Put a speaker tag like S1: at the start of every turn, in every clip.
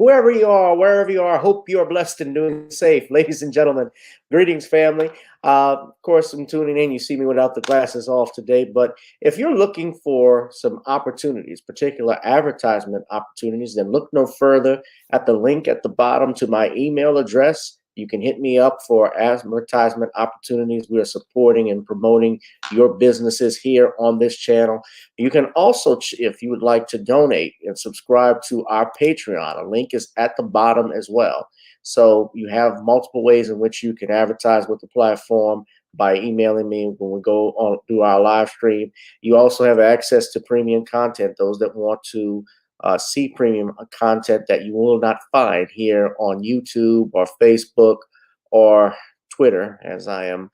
S1: Whoever you are, wherever you are, hope you are blessed and doing safe. Ladies and gentlemen, greetings, family. Of course, I'm tuning in. You see me without the glasses off today. But if you're looking for some opportunities, particular advertisement opportunities, then look no further at the link at the bottom to my email address. You can hit me up for advertisement opportunities. We are supporting and promoting your businesses here on this channel. You can also, if you would like to donate and subscribe to our Patreon, a link is at the bottom as well. So you have multiple ways in which you can advertise with the platform by emailing me when we go on through our live stream. You also have access to premium content, those that want to see premium content that you will not find here on YouTube or Facebook or Twitter, as I am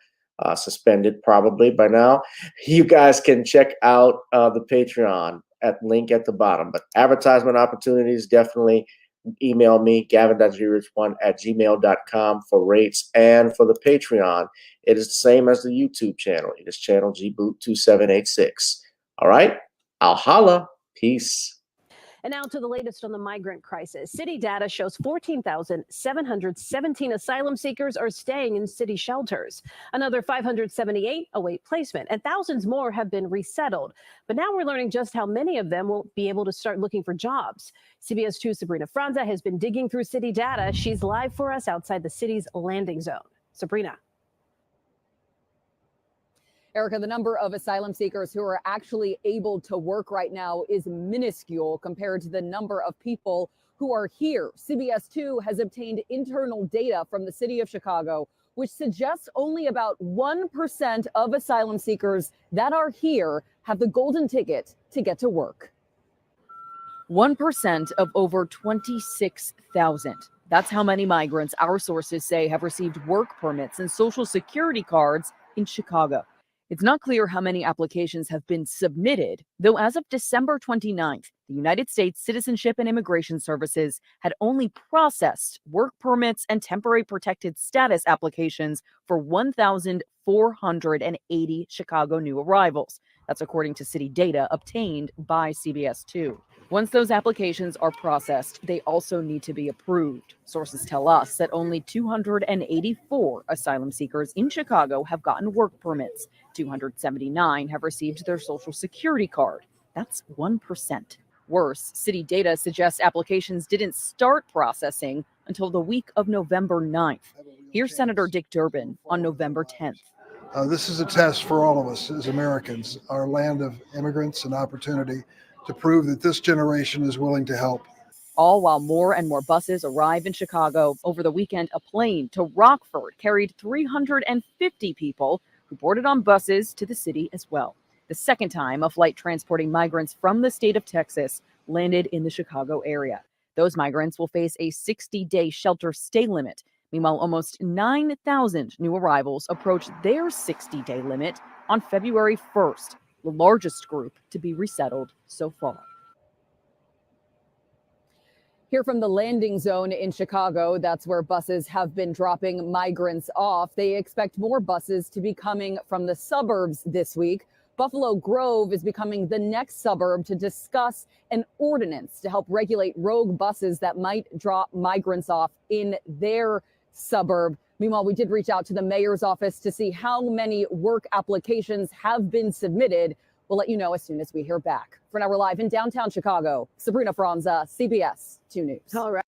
S1: suspended probably by now. You guys can check out the Patreon at link at the bottom. But advertisement opportunities, definitely email me, gavin.grich1@gmail.com for rates. And for the Patreon, it is the same as the YouTube channel. It is channel gboot2786. All right, I'll holla. Peace.
S2: And now to the latest on the migrant crisis. City data shows 14,717 asylum seekers are staying in city shelters. Another 578 await placement, and thousands more have been resettled. But now we're learning just how many of them will be able to start looking for jobs. CBS 2's Sabrina Franza has been digging through city data. She's live for us outside the city's landing zone. Sabrina.
S3: Erica, the number of asylum seekers who are actually able to work right now is minuscule compared to the number of people who are here. CBS 2 has obtained internal data from the city of Chicago, which suggests only about 1% of asylum seekers that are here have the golden ticket to get to work.
S4: 1% of over 26,000. That's how many migrants our sources say have received work permits and Social Security cards in Chicago. It's not clear how many applications have been submitted, though as of December 29th, the United States Citizenship and Immigration Services had only processed work permits and temporary protected status applications for 1,480 Chicago new arrivals. That's according to city data obtained by CBS 2. Once those applications are processed, they also need to be approved. Sources tell us that only 284 asylum seekers in Chicago have gotten work permits. 279 have received their Social Security card. That's 1%. Worse, city data suggests applications didn't start processing until the week of November 9th. Here's Senator Dick Durbin on November 10th.
S5: This is a test for all of us as Americans, our land of immigrants and opportunity, to prove that this generation is willing to help.
S4: All while more and more buses arrive in Chicago. Over the weekend, a plane to Rockford carried 350 people who boarded on buses to the city as well. The second time a flight transporting migrants from the state of Texas landed in the Chicago area. Those migrants will face a 60-day shelter stay limit. Meanwhile, almost 9,000 new arrivals approach their 60-day limit on February 1st. The largest group to be resettled so far.
S3: Here from the landing zone in Chicago, that's where buses have been dropping migrants off. They expect more buses to be coming from the suburbs this week. Buffalo Grove is becoming the next suburb to discuss an ordinance to help regulate rogue buses that might drop migrants off in their suburb. Meanwhile, we did reach out to the mayor's office to see how many work applications have been submitted. We'll let you know as soon as we hear back. For now, we're live in downtown Chicago. Sabrina Franza, CBS 2 News.
S2: All right.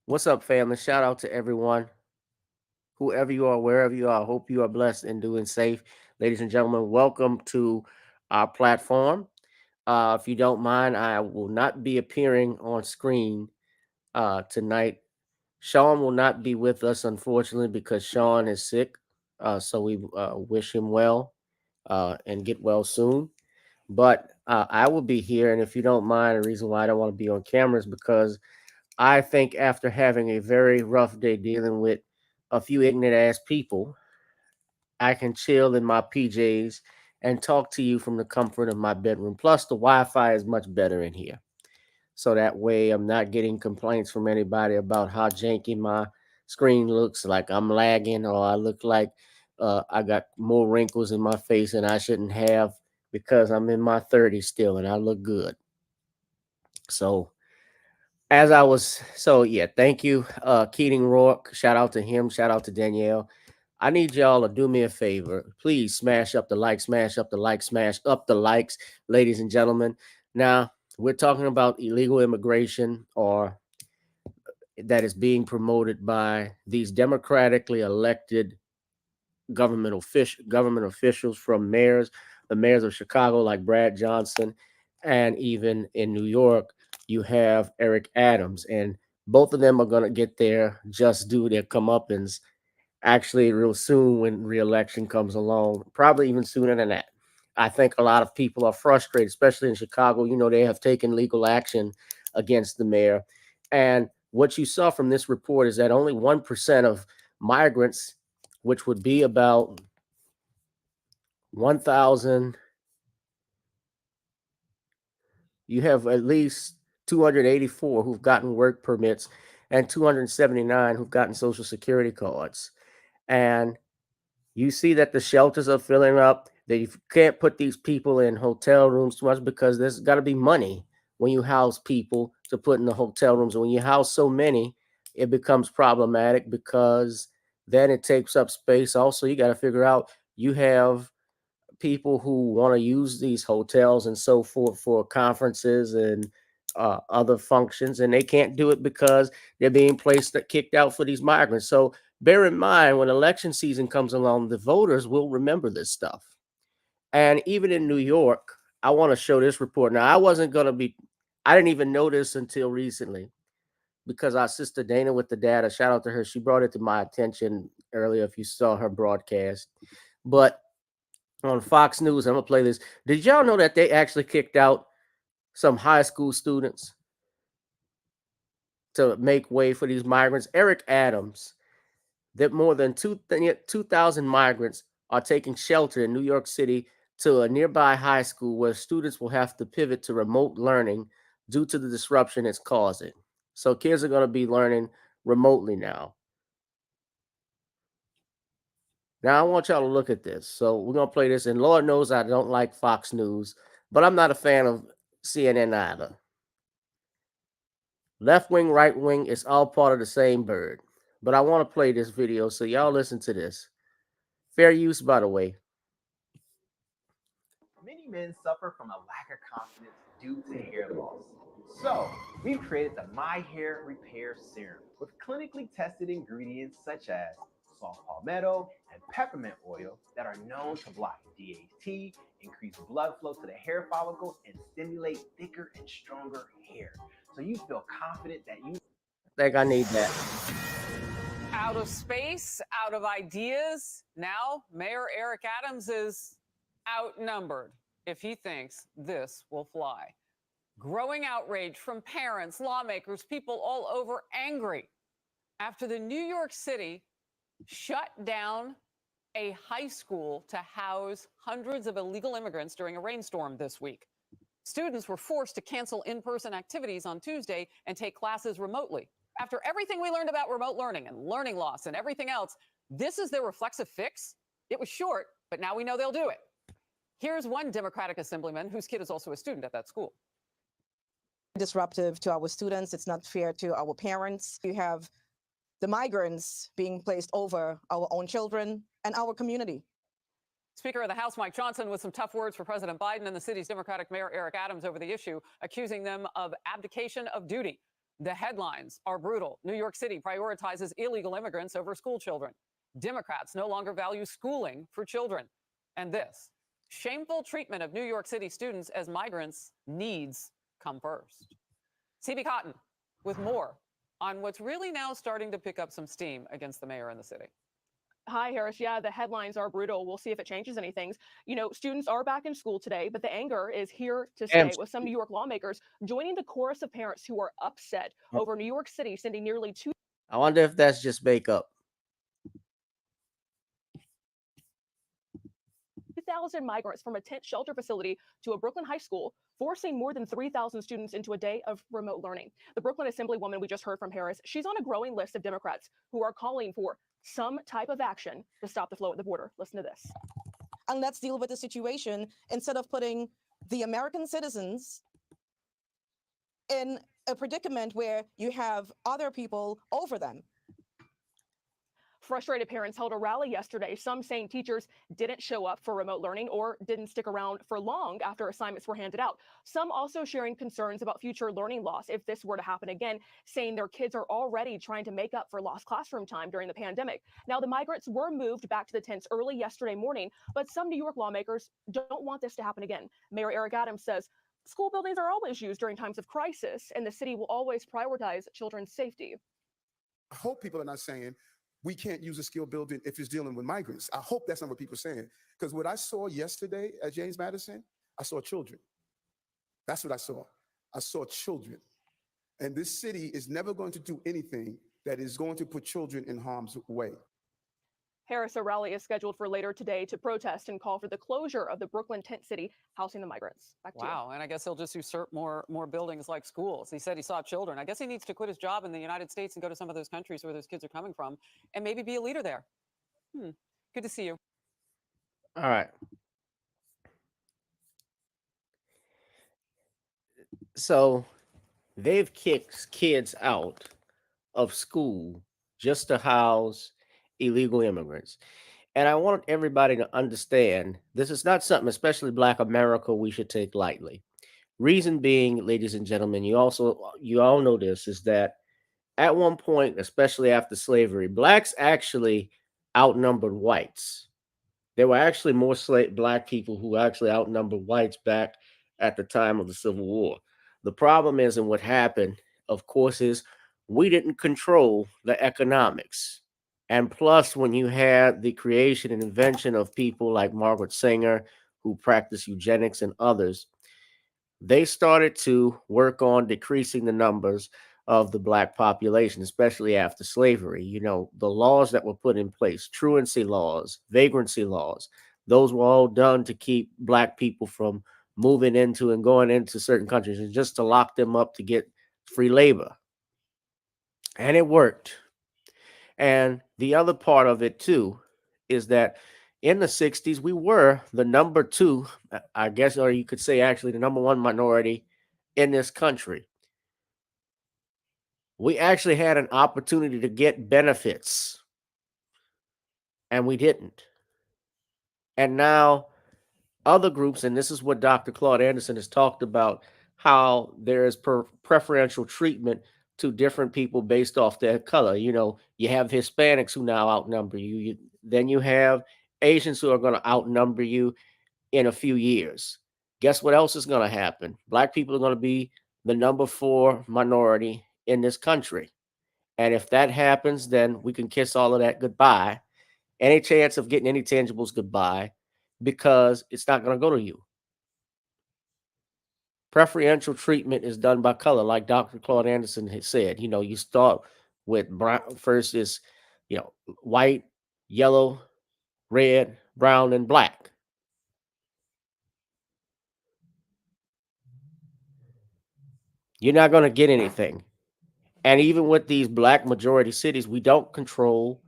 S1: What's up, family? Shout out to everyone, whoever you are, wherever you are. I hope you are blessed and doing safe. Ladies and gentlemen, welcome to our platform. If you don't mind, I will not be appearing on screen tonight. Shawn will not be with us, unfortunately, because Shawn is sick. So we wish him well and get well soon. But I will be here. And if you don't mind, the reason why I don't want to be on camera is because I think after having a very rough day dealing with a few ignorant ass people, I can chill in my PJs and talk to you from the comfort of my bedroom. Plus, the Wi Fi is much better in here. So that way I'm not getting complaints from anybody about how janky my screen looks, like I'm lagging, or I look like I got more wrinkles in my face than I shouldn't have because I'm in my 30s still and I look good. So yeah, thank you, Keating Rourke. Shout out to him. Shout out to Danielle. I need y'all to do me a favor. Please smash up the like, smash up the like, smash up the likes, ladies and gentlemen. Now, we're talking about illegal immigration or that is being promoted by these democratically elected government officials from the mayors of Chicago, like Brad Johnson, and even in New York, you have Eric Adams, and both of them are going to get their just due, their comeuppance, actually real soon when re-election comes along, probably even sooner than that. I think a lot of people are frustrated, especially in Chicago. You know, they have taken legal action against the mayor. And what you saw from this report is that only 1% of migrants, which would be about 1,000, you have at least 284 who've gotten work permits and 279 who've gotten Social Security cards. And you see that the shelters are filling up. That you can't put these people in hotel rooms too much because there's got to be money when you house people to put in the hotel rooms. And when you house so many, it becomes problematic because then it takes up space. Also, you got to figure out you have people who want to use these hotels and so forth for conferences and other functions, and they can't do it because they're being kicked out for these migrants. So bear in mind, when election season comes along, the voters will remember this stuff. And even in New York, I want to show this report. Now, I didn't even know this until recently, because our sister Dana with the data, shout out to her, she brought it to my attention earlier if you saw her broadcast. But on Fox News, I'm going to play this. Did y'all know that they actually kicked out some high school students to make way for these migrants? Eric Adams, that more than 2,000 migrants are taking shelter in New York City to a nearby high school where students will have to pivot to remote learning due to the disruption it's causing. So kids are going to be learning remotely now. Now, I want y'all to look at this. So we're going to play this. And Lord knows I don't like Fox News, but I'm not a fan of CNN either. Left wing, right wing, it's all part of the same bird. But I want to play this video, so y'all listen to this. Fair use, by the way.
S6: Many men suffer from a lack of confidence due to hair loss. So, we've created the My Hair Repair Serum with clinically tested ingredients such as soft palmetto and peppermint oil that are known to block DHT, increase blood flow to the hair follicle, and stimulate thicker and stronger hair. So you feel confident that you
S1: think I need that.
S7: Out of space, out of ideas. Now, Mayor Eric Adams is outnumbered if he thinks this will fly. Growing outrage from parents, lawmakers, people all over angry after the New York City shut down a high school to house hundreds of illegal immigrants during a rainstorm this week. Students were forced to cancel in-person activities on Tuesday and take classes remotely. After everything we learned about remote learning and learning loss and everything else, this is their reflexive fix? It was short, but now we know they'll do it. Here's one Democratic assemblyman whose kid is also a student at that school.
S8: Disruptive to our students. It's not fair to our parents. You have the migrants being placed over our own children and our community.
S7: Speaker of the House Mike Johnson with some tough words for President Biden and the city's Democratic Mayor Eric Adams over the issue, accusing them of abdication of duty. The headlines are brutal. New York City prioritizes illegal immigrants over school children. Democrats no longer value schooling for children. And this shameful treatment of New York City students as migrants needs come first. CB Cotton with more on what's really now starting to pick up some steam against the mayor and the city.
S9: Hi, Harris. Yeah, the headlines are brutal. We'll see if it changes anything. You know, students are back in school today, but the anger is here to stay, with some New York lawmakers joining the chorus of parents who are upset over New York City sending nearly 2,000.
S1: I wonder if that's just makeup.
S9: 2,000 migrants from a tent shelter facility to a Brooklyn high school, forcing more than 3,000 students into a day of remote learning. The Brooklyn Assemblywoman we just heard from, Harris, she's on a growing list of Democrats who are calling for some type of action to stop the flow at the border. Listen to this.
S8: And let's deal with the situation instead of putting the American citizens in a predicament where you have other people over them.
S9: Frustrated parents held a rally yesterday, some saying teachers didn't show up for remote learning or didn't stick around for long after assignments were handed out. Some also sharing concerns about future learning loss if this were to happen again, saying their kids are already trying to make up for lost classroom time during the pandemic. Now, the migrants were moved back to the tents early yesterday morning, but some New York lawmakers don't want this to happen again. Mayor Eric Adams says school buildings are always used during times of crisis, and the city will always prioritize children's safety.
S10: I hope people are not saying we can't use a skill building if it's dealing with migrants. I hope that's not what people are saying. Because what I saw yesterday at James Madison, I saw children. That's what I saw. I saw children. And this city is never going to do anything that is going to put children in harm's way.
S9: Harris, a rally is scheduled for later today to protest and call for the closure of the Brooklyn tent city housing the migrants. Back to you.
S7: Wow, and I guess he'll just usurp more buildings like schools. He said he saw children. I guess he needs to quit his job in the United States and go to some of those countries where those kids are coming from and maybe be a leader there. Good to see you.
S1: All right. So they've kicked kids out of school just to house illegal immigrants. And I want everybody to understand this is not something, especially Black America, we should take lightly. Reason being, ladies and gentlemen, you all know this, is that at one point, especially after slavery, blacks actually outnumbered whites. There were actually more black people who actually outnumbered whites back at the time of the Civil War. The problem is, and what happened, of course, is we didn't control the economics. And plus, when you had the creation and invention of people like Margaret Sanger, who practiced eugenics, and others, they started to work on decreasing the numbers of the black population, especially after slavery. You know, the laws that were put in place, truancy laws, vagrancy laws, those were all done to keep black people from moving into and going into certain countries, and just to lock them up to get free labor. And it worked. And the other part of it too is that in the 60s, we were the number two, I guess, or you could say actually the number one minority in this country. We actually had an opportunity to get benefits, and we didn't. And now other groups, and this is what Dr. Claude Anderson has talked about, how there is preferential treatment to different people based off their color. You know, you have Hispanics who now outnumber you. Then you have Asians who are going to outnumber you in a few years. Guess what else is going to happen? Black people are going to be the number 4 minority in this country. And if that happens, then we can kiss all of that goodbye. Any chance of getting any tangibles goodbye, because it's not going to go to you. Preferential treatment is done by color, like Dr. Claude Anderson has said. You know, you start with brown, first is, you know, white, yellow, red, brown, and black. You're not going to get anything. And even with these black majority cities, we don't control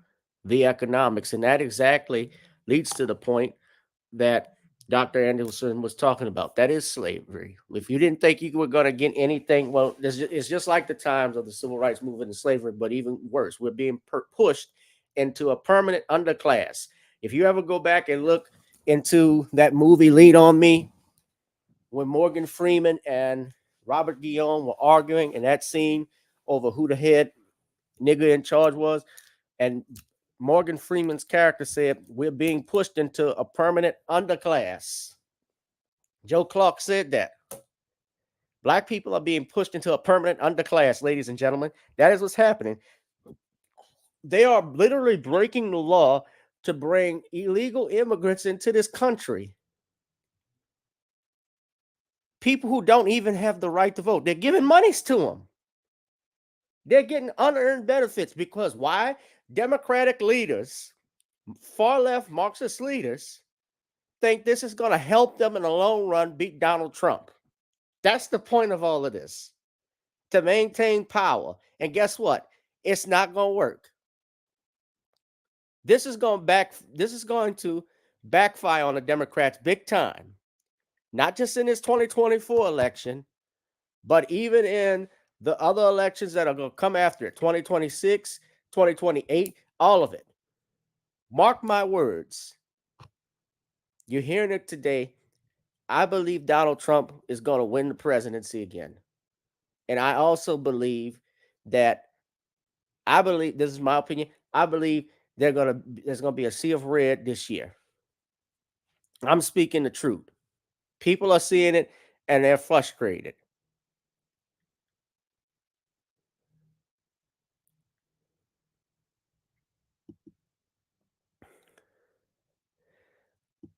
S1: the economics. And that exactly leads to the point that Dr. Anderson was talking about. That is slavery. If you didn't think you were going to get anything, well, it's just like the times of the civil rights movement and slavery, but even worse. We're being pushed into a permanent underclass. If you ever go back and look into that movie Lean on Me, when Morgan Freeman and Robert Guillaume were arguing in that scene over who the head nigga in charge was, and Morgan Freeman's character said, "We're being pushed into a permanent underclass." Joe Clark said that. Black people are being pushed into a permanent underclass, ladies and gentlemen. That is what's happening. They are literally breaking the law to bring illegal immigrants into this country. People who don't even have the right to vote. They're giving monies to them. They're getting unearned benefits because why? Democratic leaders, far left Marxist leaders, think this is going to help them in the long run beat Donald Trump. That's the point of all of this, to maintain power. And guess what? It's not going to work. This is going to backfire on the Democrats big time. Not just in this 2024 election, but even in the other elections that are going to come after it, 2026, 2028, all of it. Mark my words. You're hearing it today. I believe Donald Trump is going to win the presidency again. And I also believe this is my opinion, I believe there's going to be a sea of red this year. I'm speaking the truth. People are seeing it and they're frustrated.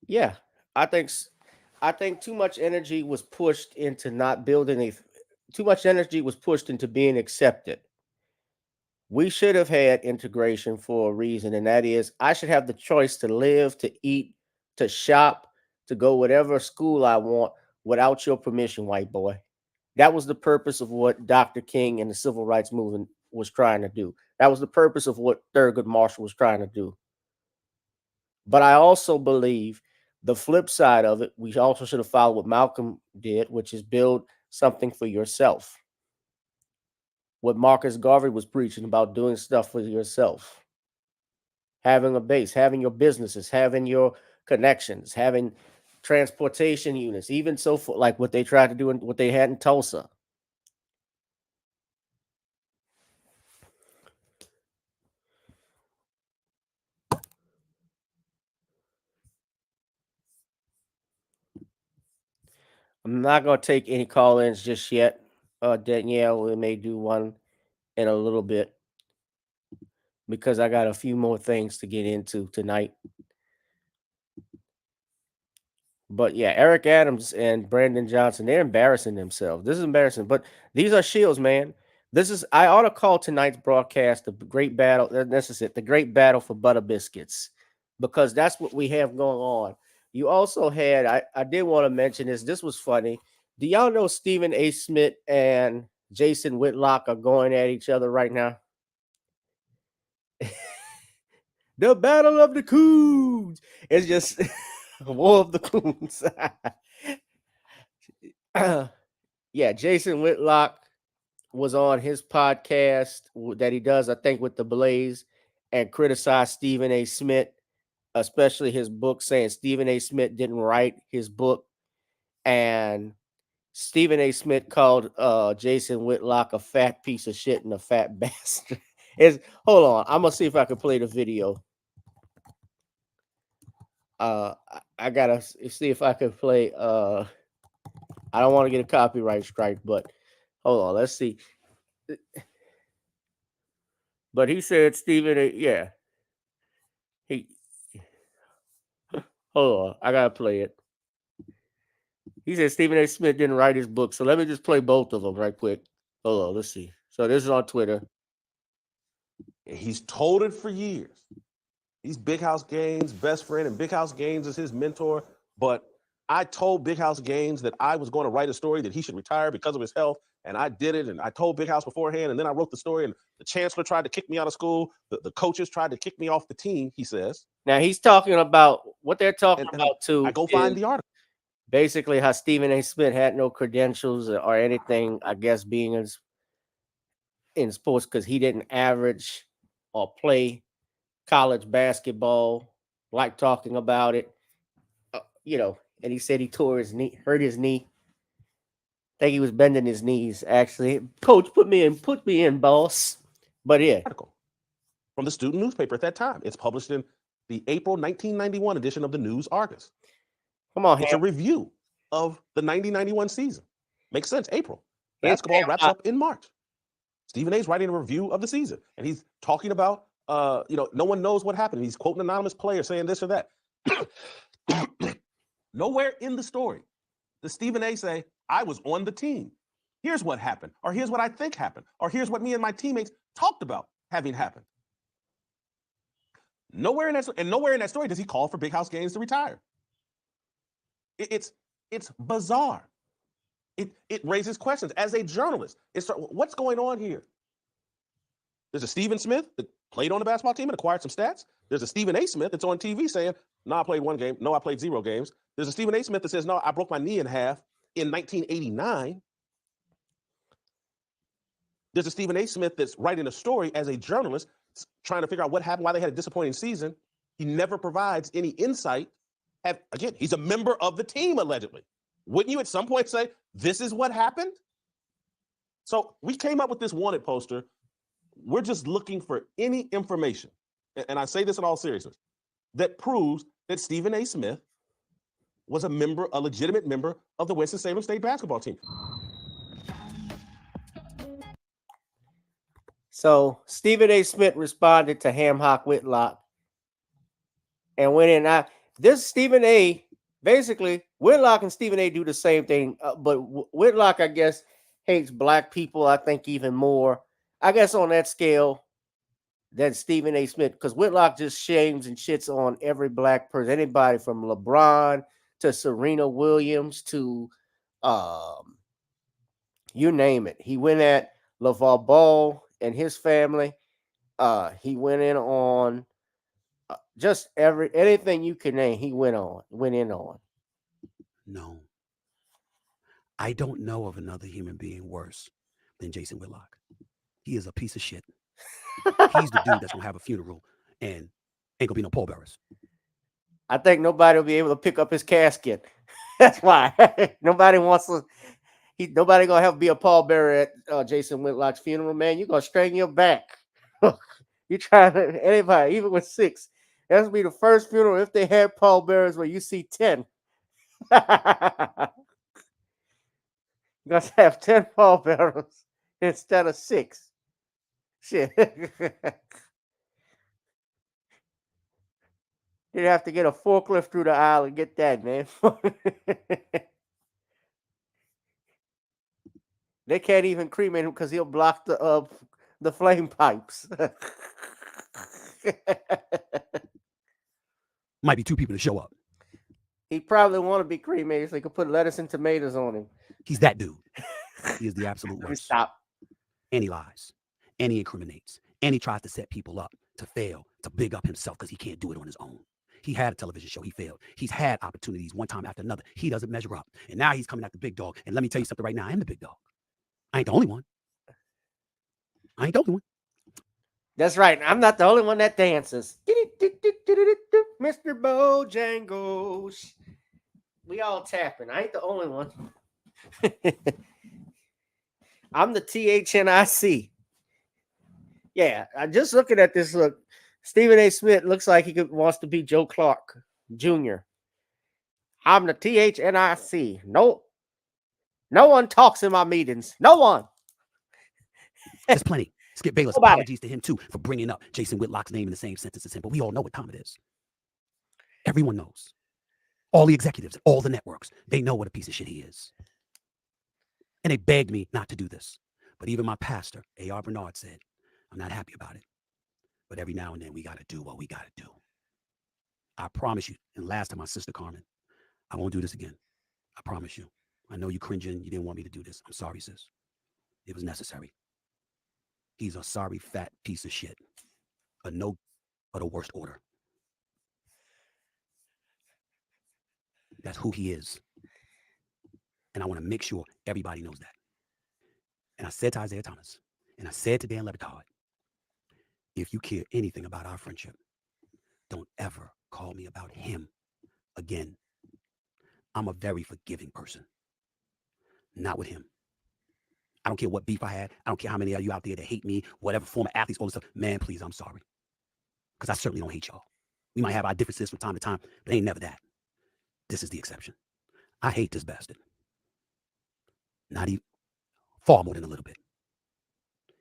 S1: Yeah, I think too much energy was pushed into not building too much energy was pushed into being accepted. We should have had integration for a reason, and that is I should have the choice to live, to eat, to shop, to go whatever school I want without your permission, white boy. That was the purpose of what Dr. King and the civil rights movement was trying to do. That was the purpose of what Thurgood Marshall was trying to do. But I also believe the flip side of it, we also should have followed what Malcolm did, which is build something for yourself. What Marcus Garvey was preaching about, doing stuff for yourself. Having a base, having your businesses, having your connections, transportation units, even so for like what they tried to do and what they had in Tulsa. I'm not going to take any call-ins just yet. Danielle, we may do one in a little bit because I got a few more things to get into tonight. But yeah, Eric Adams and Brandon Johnson, they're embarrassing themselves. This is embarrassing, but these are shields, man. I ought to call tonight's broadcast the great battle. This is it, the great battle for butter biscuits, because that's what we have going on. You also had, I did want to mention this. This was funny. Do y'all know Stephen A. Smith and Jason Whitlock are going at each other right now? The battle of the coons. It's just war of the coons. Yeah, Jason Whitlock was on his podcast that he does, I think, with the Blaze, and criticized Stephen A. Smith, especially his book, saying Stephen A. Smith didn't write his book. And Stephen A. Smith called Jason Whitlock a fat piece of shit and a fat bastard. Hold on, I'm gonna see if I can play the video. I gotta see if I can play. I don't want to get a copyright strike, but hold on, let's see. But he said Stephen A. Yeah, he. Hold on, I gotta play it. He said Stephen A. Smith didn't write his book, so let me just play both of them right quick. Hold on, let's see. So this is on Twitter.
S11: He's told it for years. He's Big House Gaines' best friend, and Big House Gaines is his mentor. But I told Big House Gaines that I was going to write a story that he should retire because of his health, and I did it. And I told Big House beforehand, and then I wrote the story. And the chancellor tried to kick me out of school. The coaches tried to kick me off the team. He says.
S1: Now he's talking about what they're talking about too.
S11: I go find the article.
S1: Basically, how Stephen A. Smith had no credentials or anything, I guess, being in sports because he didn't average or play college basketball, like talking about it, and he said he tore his knee, hurt his knee. I think he was bending his knees, actually. Coach, put me in, boss. But yeah.
S11: Article from the student newspaper at that time. It's published in the April 1991 edition of the News Argus.
S1: Come on,
S11: it's a review of the 90-91 season. Makes sense. April. Basketball wraps up in March. Stephen A's writing a review of the season, and he's talking about, no one knows what happened. He's quoting an anonymous player saying this or that. Nowhere in the story does Stephen A say, I was on the team. Here's what happened, or here's what I think happened, or here's what me and my teammates talked about having happened. Nowhere in that story does he call for Big House Gaines to retire. It's bizarre. It raises questions as a journalist. What's going on here? There's a Stephen Smith that played on the basketball team and acquired some stats. There's a Stephen A. Smith that's on TV saying, no, I played one game. No, I played 0 games. There's a Stephen A. Smith that says, no, I broke my knee in half in 1989. There's a Stephen A. Smith that's writing a story as a journalist, trying to figure out what happened, why they had a disappointing season. He never provides any insight. Again, he's a member of the team, allegedly. Wouldn't you at some point say, this is what happened? So we came up with this wanted poster. We're just looking for any information, and I say this in all seriousness, that proves that Stephen A. Smith was a legitimate member of the Winston-Salem State basketball team.
S1: So Stephen A. Smith responded to Ham Hock Whitlock and went in. This Stephen A. Basically, Whitlock and Stephen A. do the same thing, but Whitlock, I guess, hates black people, I think, even more, I guess, on that scale than Stephen A. Smith, because Whitlock just shames and shits on every black person, anybody from LeBron to Serena Williams to you name it. He went at LeVar Ball and his family. He went in on just anything you can name. He went in on.
S12: No, I don't know of another human being worse than Jason Whitlock. He is a piece of shit. He's the dude that's gonna have a funeral and ain't gonna be no pallbearers.
S1: I think nobody will be able to pick up his casket. That's why nobody wants to. Nobody gonna have to be a pallbearer at Jason Whitlock's funeral, man. You're gonna strain your back. You trying to anybody, even with 6. That's be the first funeral if they had pallbearers where you see 10. You gotta have 10 pallbearers instead of 6. Shit. You'd have to get a forklift through the aisle and get that, man. They can't even cremate him because he'll block the flame pipes.
S12: Might be 2 people to show up.
S1: He probably want to be cremated so he could put lettuce and tomatoes on him.
S12: He's that dude. He is the absolute worst.
S1: Stop.
S12: And he lies. And he incriminates. And he tries to set people up to fail, to big up himself because he can't do it on his own. He had a television show. He failed. He's had opportunities one time after another. He doesn't measure up. And now he's coming at the big dog. And let me tell you something right now. I am the big dog. I ain't the only one. I ain't the only one.
S1: That's right. I'm not the only one that dances. Mr. Bojangles. We all tapping. I ain't the only one. I'm the THNIC. Yeah, I'm just looking at this. Look, Stephen A. Smith looks like he wants to be Joe Clark Jr. I'm the THNIC. No one talks in my meetings. No one.
S12: There's plenty. Skip Bayless, apologies to him too for bringing up Jason Whitlock's name in the same sentence as him, but we all know what time it is. Everyone knows. All the executives, all the networks, they know what a piece of shit he is. And they begged me not to do this. But even my pastor, A.R. Bernard, said, I'm not happy about it. But every now and then we got to do what we got to do. I promise you, and last time, my sister Carmen, I won't do this again. I promise you. I know you cringing. You didn't want me to do this. I'm sorry, sis. It was necessary. He's a sorry, fat piece of shit. A no, but a worst order. That's who he is. And I want to make sure everybody knows that. And I said to Isaiah Thomas, and I said to Dan Le Batard, if you care anything about our friendship, don't ever call me about him again. I'm a very forgiving person. Not with him. I don't care what beef I had. I don't care how many of you out there that hate me, whatever former athletes, all this stuff. Man, please, I'm sorry. Because I certainly don't hate y'all. We might have our differences from time to time, but ain't never that. This is the exception. I hate this bastard. Not even, far more than a little bit.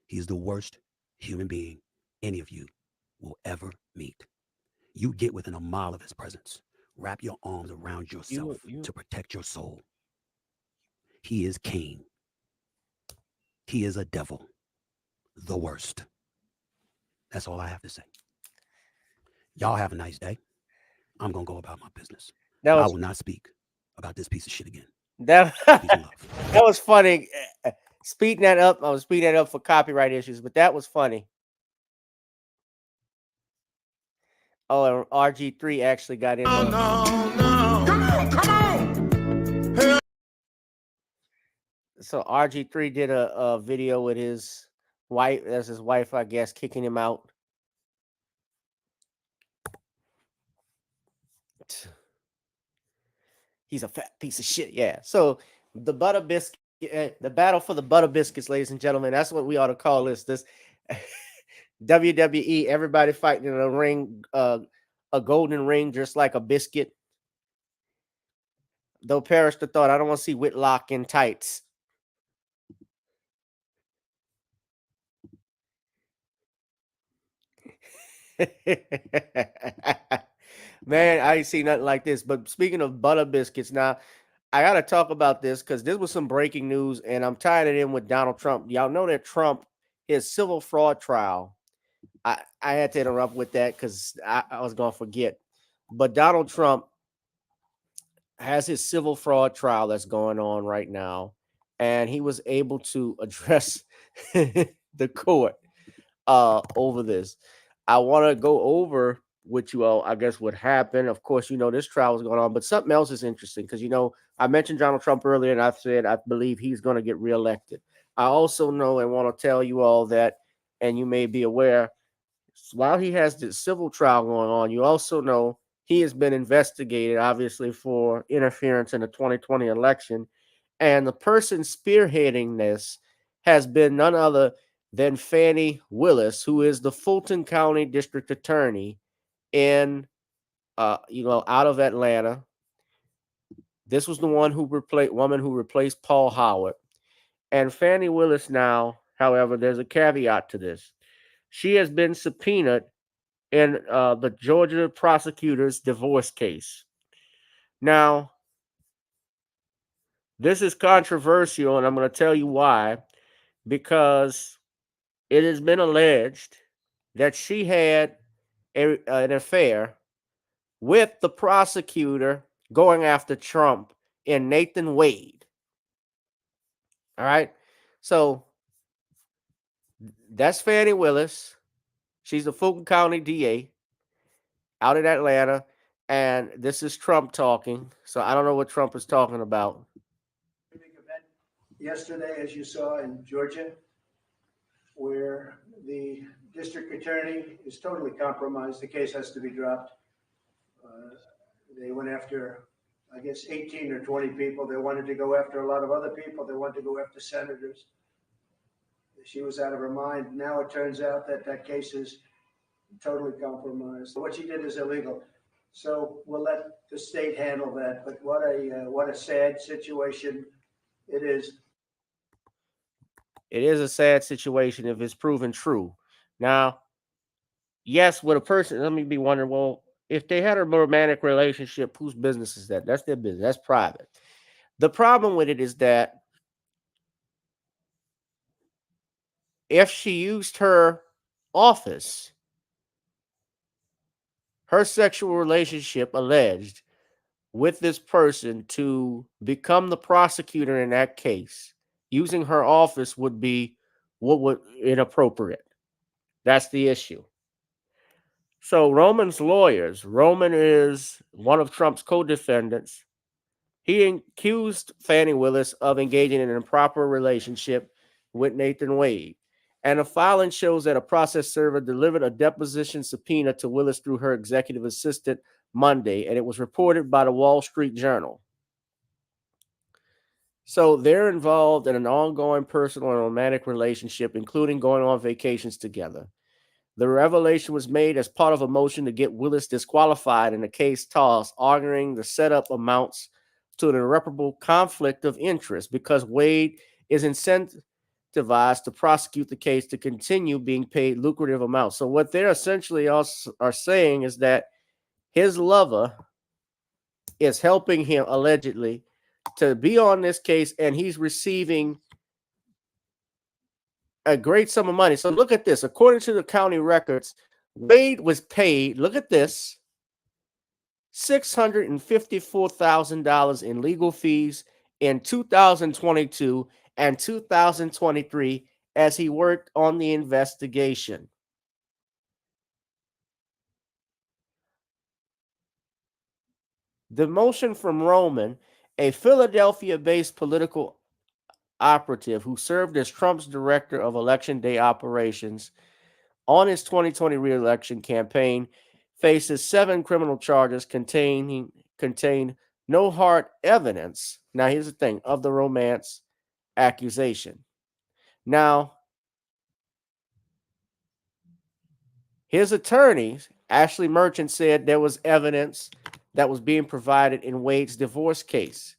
S12: He is the worst human being any of you will ever meet. You get within a mile of his presence. Wrap your arms around yourself to protect your soul. He is Cain. He is a devil. The worst. That's all I have to say. Y'all have a nice day. I'm going to go about my business. I will not speak about this piece of shit again.
S1: That was funny. Speeding that up. I was speeding that up for copyright issues, but that was funny. Oh, and RG3 actually got in. No. Come on. So RG3 did a video with his wife. That's his wife, I guess, kicking him out. He's a fat piece of shit. Yeah. So the butter biscuit, the battle for the butter biscuits, ladies and gentlemen. That's what we ought to call this. This WWE. Everybody fighting in a ring, a golden ring, just like a biscuit. Though perish the thought, I don't want to see Whitlock in tights. Man, I ain't seen nothing like this. But speaking of butter biscuits, now I got to talk about this because this was some breaking news, and I'm tying it in with Donald Trump. Y'all know that Trump, his civil fraud trial, I had to interrupt with that because I was going to forget. But Donald Trump has his civil fraud trial that's going on right now, and he was able to address the court over this. I want to go over with you all, I guess, what happened. Of course, you know, this trial is going on, but something else is interesting because, you know, I mentioned Donald Trump earlier, and I said I believe he's going to get reelected. I also know and want to tell you all that, and you may be aware, while he has this civil trial going on, you also know he has been investigated, obviously, for interference in the 2020 election. And the person spearheading this has been none other than Fannie Willis, who is the Fulton County District Attorney in, out of Atlanta. This was the woman who replaced Paul Howard. And Fannie Willis now, however, there's a caveat to this. She has been subpoenaed in the Georgia prosecutor's divorce case. Now, this is controversial, and I'm going to tell you why. Because it has been alleged that she had an affair with the prosecutor going after Trump in Nathan Wade. All right. So that's Fannie Willis. She's the Fulton County DA out in Atlanta. And this is Trump talking. So I don't know what Trump is talking about.
S13: Big event yesterday, as you saw in Georgia, where the district attorney is totally compromised. The case has to be dropped. They went after, I guess, 18 or 20 people. They wanted to go after a lot of other people. They wanted to go after senators. She was out of her mind. Now it turns out that that case is totally compromised. What she did is illegal. So we'll let the state handle that. But what a sad situation it is.
S1: It is a sad situation if it's proven true. Now, yes, with a person, let me be wondering, well, if they had a romantic relationship, whose business is that? That's their business. That's private. The problem with it is that if she used her office, her sexual relationship alleged with this person to become the prosecutor in that case, using her office would be what would inappropriate. That's the issue. So Roman's lawyers, Roman is one of Trump's co-defendants. He accused Fannie Willis of engaging in an improper relationship with Nathan Wade. And a filing shows that a process server delivered a deposition subpoena to Willis through her executive assistant Monday, and it was reported by the Wall Street Journal. So they're involved in an ongoing personal and romantic relationship, including going on vacations together. The revelation was made as part of a motion to get Willis disqualified in the case toss, arguing the setup amounts to an irreparable conflict of interest because Wade is incentivized to prosecute the case to continue being paid lucrative amounts. So what they're essentially are saying is that his lover is helping him allegedly to be on this case, and he's receiving a great sum of money. So look at this. According to the county records, Wade was paid, look at this, $654,000 in legal fees in 2022 and 2023 as he worked on the investigation. The motion from Roman, a Philadelphia-based political operative who served as Trump's director of election day operations on his 2020 re-election campaign, faces 7 criminal charges contain no hard evidence. Now, here's the thing of the romance accusation. Now, his attorney, Ashley Merchant, said there was evidence that was being provided in Wade's divorce case.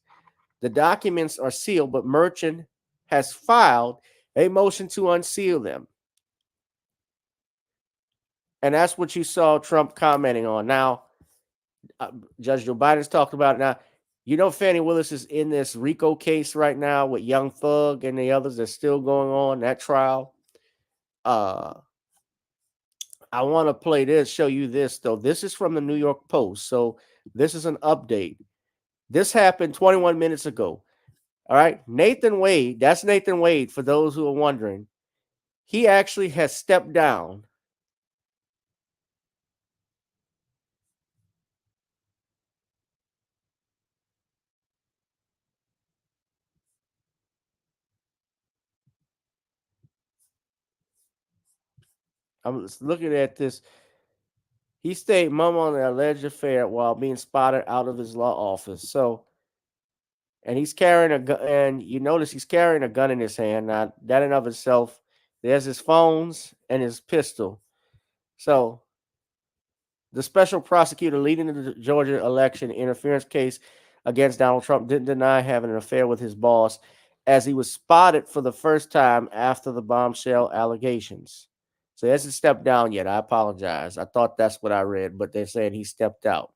S1: The documents are sealed, but Merchant has filed a motion to unseal them. And that's what you saw Trump commenting on. Now, Judge Joe Biden's talked about it. Now, you know Fannie Willis is in this RICO case right now with Young Thug and the others that's still going on, that trial. I want to play this, show you this, though. This is from the New York Post. So this is an update. This happened 21 minutes ago. All right. Nathan Wade, that's Nathan Wade, for those who are wondering. He actually has stepped down. I'm looking at this. He stayed mum on the alleged affair while being spotted out of his law office. So, and he's carrying a gun, and you notice he's carrying a gun in his hand. Now, that in of itself, there's his phones and his pistol. So, the special prosecutor leading the Georgia election interference case against Donald Trump didn't deny having an affair with his boss, as he was spotted for the first time after the bombshell allegations. So he hasn't stepped down yet. I apologize. I thought that's what I read, but they're saying he stepped out.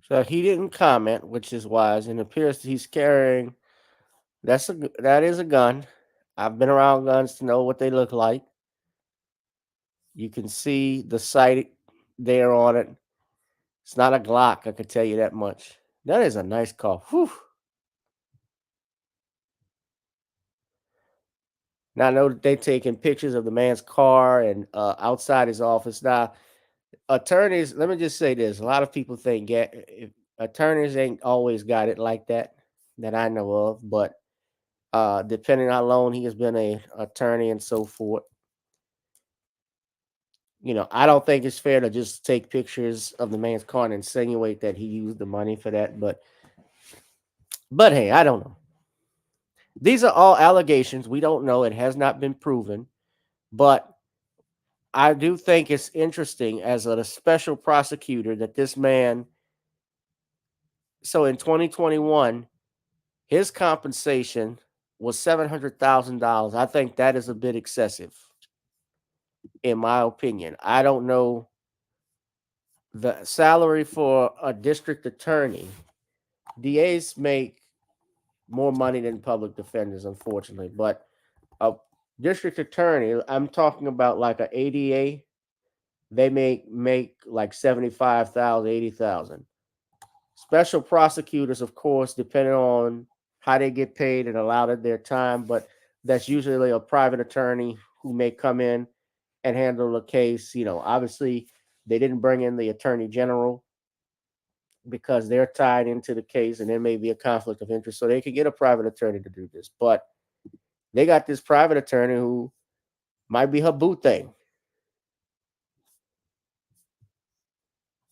S1: So he didn't comment, which is wise, and it appears that he's carrying that is a gun. I've been around guns to know what they look like. You can see the sight there on it. It's not a Glock, I can tell you that much. That is a nice car. Whew. Now I know that they're taking pictures of the man's car and outside his office. Now, attorneys, let me just say this: a lot of people think attorneys ain't always got it like that I know of, but depending on how long he has been a attorney and so forth, I don't think it's fair to just take pictures of the man's car and insinuate that he used the money for that. But hey, I don't know. These are all allegations. We don't know. It has not been proven, but I do think it's interesting as a special prosecutor that this man. So in 2021, his compensation was $700,000. I think that is a bit excessive, in my opinion. I don't know the salary for a district attorney. DAs make more money than public defenders, unfortunately. But a district attorney, I'm talking about like an ADA, they make like 75,000, 80,000. Special prosecutors, of course, depending on how they get paid and allotted their time, but that's usually a private attorney who may come in and handle a case. Obviously, they didn't bring in the attorney general because they're tied into the case and there may be a conflict of interest. So they could get a private attorney to do this. But they got this private attorney who might be her boo thing.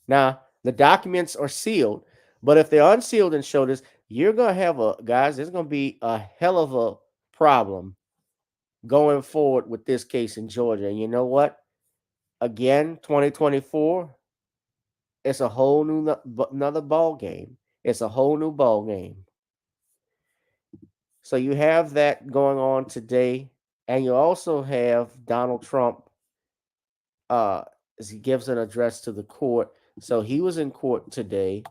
S1: Now, the documents are sealed, but if they're unsealed and show this, you're going to have there's going to be a hell of a problem going forward with this case in Georgia. And you know what? Again, 2024, it's a whole new another ball game. It's a whole new ball game. So you have that going on today, and you also have Donald Trump as he gives an address to the court. So he was in court today,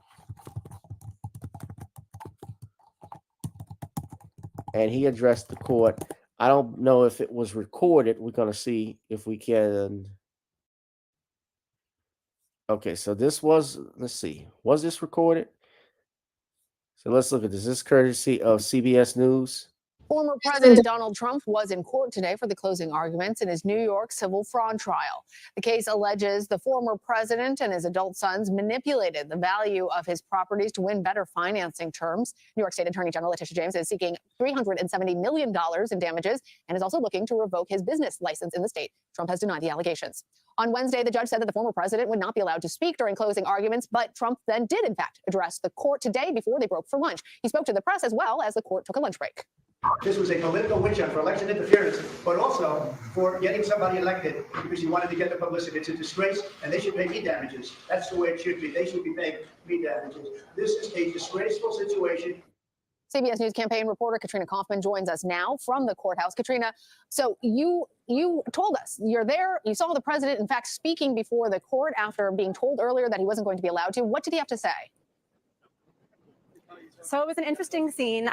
S1: and he addressed the court. I don't know if it was recorded. We're going to see if we can. Okay, so this was, let's see, was this recorded? So let's look at this. This is courtesy of CBS News.
S14: Former President Donald Trump was in court today for the closing arguments in his New York civil fraud trial. The case alleges the former president and his adult sons manipulated the value of his properties to win better financing terms. New York State Attorney General Letitia James is seeking $370 million in damages and is also looking to revoke his business license in the state. Trump has denied the allegations. On Wednesday, the judge said that the former president would not be allowed to speak during closing arguments, but Trump then did, in fact, address the court today before they broke for lunch. He spoke to the press as well as the court took a lunch break.
S13: This was a political witch hunt for election interference, but also for getting somebody elected because you wanted to get the publicity. It's a disgrace, and they should pay me damages. That's the way it should be. They should be paying me damages. This is a disgraceful situation.
S14: CBS News campaign reporter Katrina Kaufman joins us now from the courthouse. Katrina, so you told us you're there. You saw the president, in fact, speaking before the court after being told earlier that he wasn't going to be allowed to. What did he have to say?
S15: So it was an interesting scene.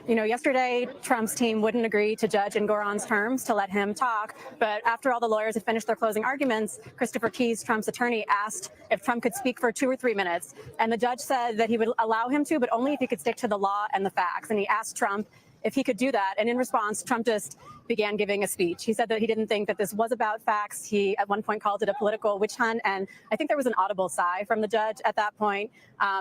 S15: Yesterday, Trump's team wouldn't agree to Judge Engoron's terms to let him talk. But after all the lawyers had finished their closing arguments, Christopher Keyes, Trump's attorney, asked if Trump could speak for 2 or 3 minutes. And the judge said that he would allow him to, but only if he could stick to the law and the facts. And he asked Trump if he could do that. And in response, Trump just began giving a speech. He said that he didn't think that this was about facts. He at one point called it a political witch hunt. And I think there was an audible sigh from the judge at that point.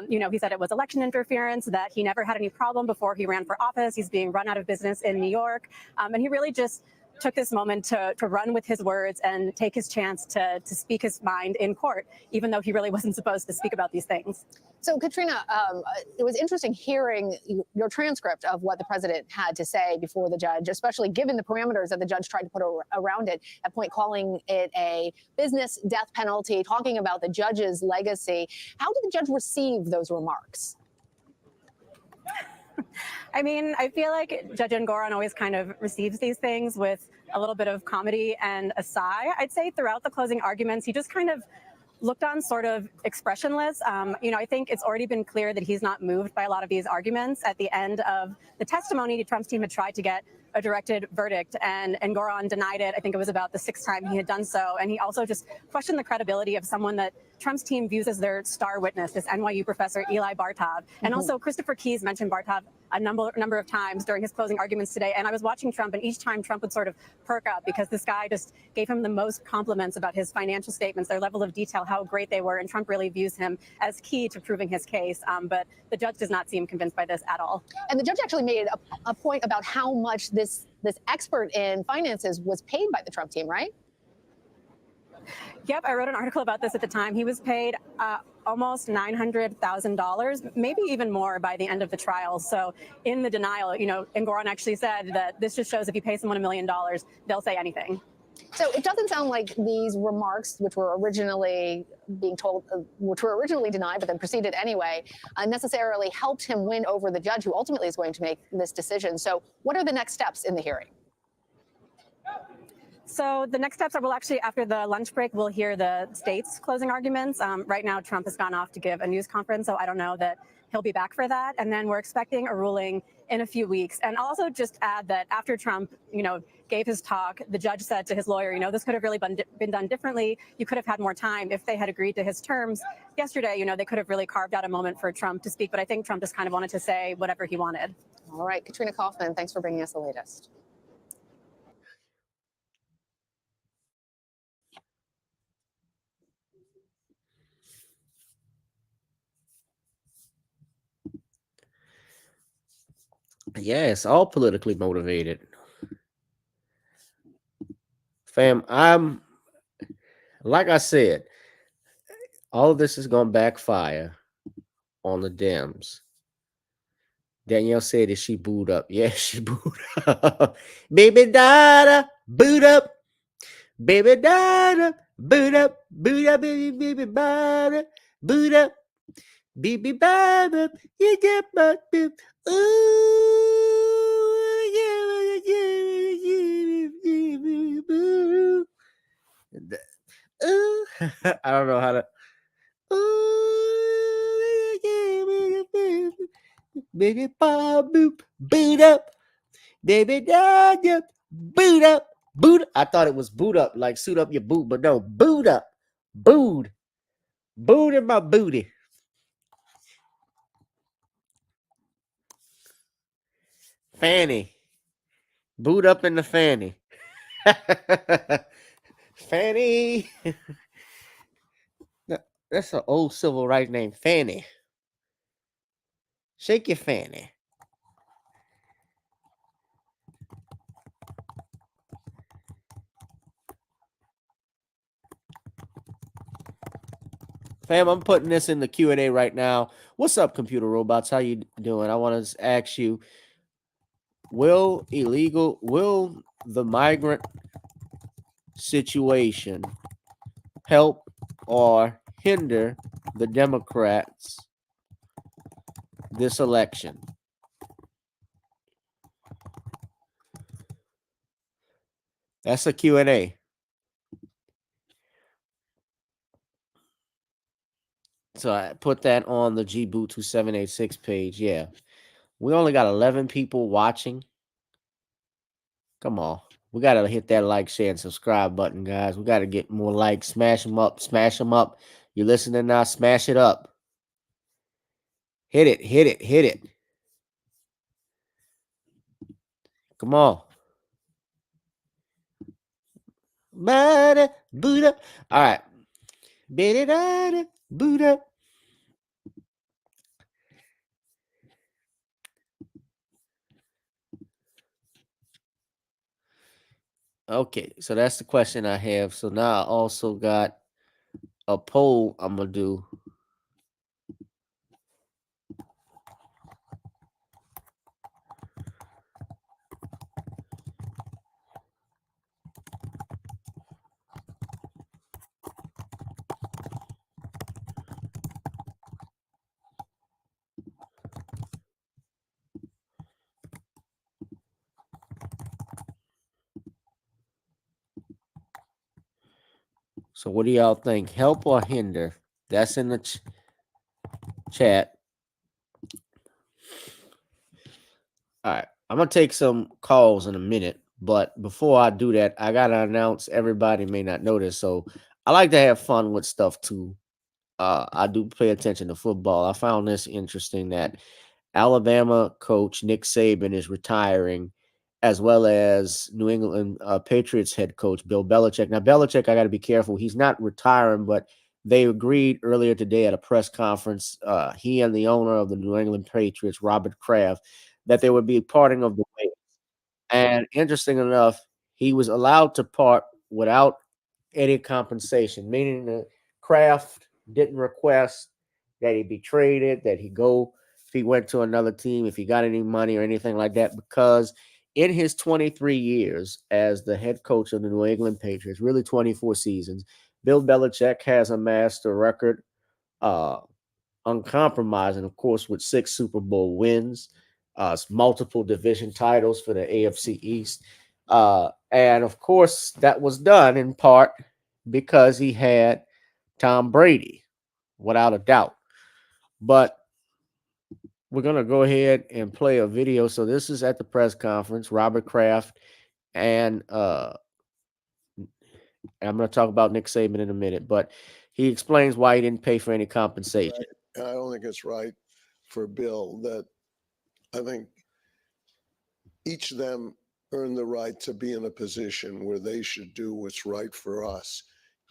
S15: He said it was election interference, that he never had any problem before he ran for office. He's being run out of business in New York. And he really just took this moment to run with his words and take his chance to speak his mind in court, even though he really wasn't supposed to speak about these things.
S14: So, Katrina, it was interesting hearing your transcript of what the president had to say before the judge, especially given the parameters that the judge tried to put around it, at point calling it a business death penalty, talking about the judge's legacy. How did the judge receive those remarks?
S15: I mean, I feel like Judge Engoron always kind of receives these things with a little bit of comedy and a sigh. I'd say throughout the closing arguments, he just kind of looked on sort of expressionless. I think it's already been clear that he's not moved by a lot of these arguments. At the end of the testimony, Trump's team had tried to get a directed verdict, and Engoron denied it. I think it was about the 6th time he had done so. And he also just questioned the credibility of someone that Trump's team views as their star witness, this NYU professor, Eli Bartov. And also Christopher Keyes mentioned Bartov a number of times during his closing arguments today. And I was watching Trump, and each time Trump would sort of perk up because this guy just gave him the most compliments about his financial statements, their level of detail, how great they were. And Trump really views him as key to proving his case. But the judge does not seem convinced by this at all.
S14: And the judge actually made a point about how much this expert in finances was paid by the Trump team, right?
S15: Yep, I wrote an article about this at the time. He was paid almost $900,000, maybe even more by the end of the trial. So in the denial, Engoron actually said that this just shows if you pay someone $1 million, they'll say anything.
S14: So it doesn't sound like these remarks, which were originally denied, but then proceeded anyway, necessarily helped him win over the judge who ultimately is going to make this decision. So what are the next steps in the hearing?
S15: So the next steps are, after the lunch break, we'll hear the state's closing arguments. Right now, Trump has gone off to give a news conference, so I don't know that he'll be back for that. And then we're expecting a ruling in a few weeks. And I'll also just add that after Trump, gave his talk, the judge said to his lawyer, this could have really been done differently. You could have had more time if they had agreed to his terms yesterday. They could have really carved out a moment for Trump to speak. But I think Trump just kind of wanted to say whatever he wanted.
S14: All right, Katrina Kaufman, thanks for bringing us the latest.
S1: Yeah, it's all politically motivated. Fam, like I said, all of this is going to backfire on the Dems. Danielle said, is she booed up? Yeah, she booed up. Baby dada, boot up. Baby dada, boot up. Boot up, baby dada, boot up. Baby baba, you get my boot. Ooh, I don't know how to. Baby boop, boot up. Baby dada, boot up. Boot. I thought it was boot up, like suit up your boot, but no, boot up. Booed. Booed in my booty. Fanny. Boot up in the fanny. Fanny. That's an old civil rights name. Fanny. Shake your fanny. Fam, I'm putting this in the Q&A right now. What's up, computer robots? How you doing? I want to ask you, will the migrant situation help or hinder the Democrats this election? That's a Q&A. So I put that on the G Boot 2786 page. Yeah. We only got 11 people watching. Come on. We got to hit that like, share, and subscribe button, guys. We got to get more likes. Smash them up. Smash them up. You listening now? Smash it up. Hit it. Hit it. Hit it. Come on. Bada, Buddha. All right. Bada, Buddha. Okay, so that's the question I have. So now I also got a poll I'm gonna do. So what do y'all think? Help or hinder? That's in the chat. All right, I'm gonna take some calls in a minute, but before I do that, I gotta announce. Everybody may not know this, so I like to have fun with stuff too. I do pay attention to football. I found this interesting that Alabama coach Nick Saban is retiring, as well as New England Patriots head coach Bill Belichick. Now, Belichick, I got to be careful. He's not retiring, but they agreed earlier today at a press conference, he and the owner of the New England Patriots, Robert Kraft, that there would be a parting of the ways. And interesting enough, he was allowed to part without any compensation, meaning that Kraft didn't request that he be traded, that he go if he went to another team, if he got any money or anything like that, because in his 23 years as the head coach of the New England Patriots, really 24 seasons, Bill Belichick has amassed a record, uh, uncompromising, of course, with 6 Super Bowl wins, multiple division titles for the AFC East. And of course, that was done in part because he had Tom Brady, without a doubt. But we're going to go ahead and play a video. So this is at the press conference, Robert Kraft, and I'm going to talk about Nick Saban in a minute, but he explains why he didn't pay for any compensation.
S16: And I don't think it's right for Bill that I think each of them earn the right to be in a position where they should do what's right for us,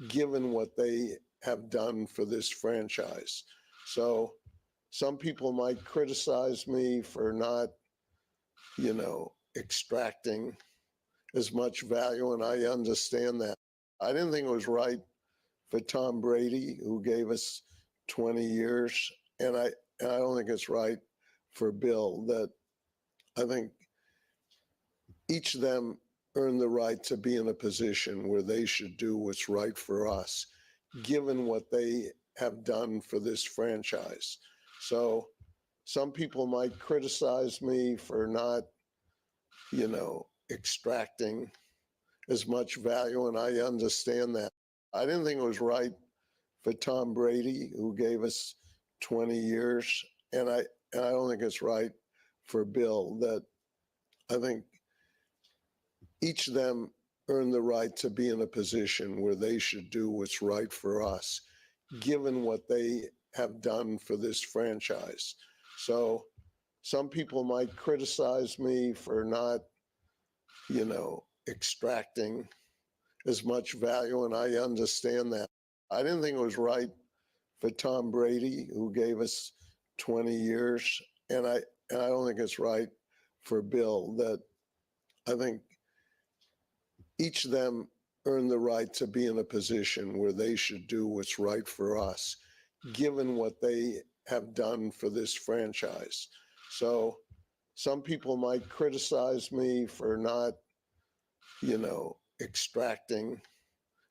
S16: given what they have done for this franchise. So some people might criticize me for not, extracting as much value, and I understand that. I didn't think it was right for Tom Brady, who gave us 20 years, and I don't think it's right for Bill that I think each of them earn the right to be in a position where they should do what's right for us, given what they have done for this franchise. So some people might criticize me for not, extracting as much value, and I understand that. I didn't think it was right for Tom Brady, who gave us 20 years, and I don't think it's right for Bill that I think each of them earn the right to be in a position where they should do what's right for us, given what they have done for this franchise. So some people might criticize me for not, extracting as much value, and I understand that. I didn't think it was right for Tom Brady, who gave us 20 years, and I don't think it's right for Bill that I think each of them earn the right to be in a position where they should do what's right for us, given what they have done for this franchise. So some people might criticize me for not, extracting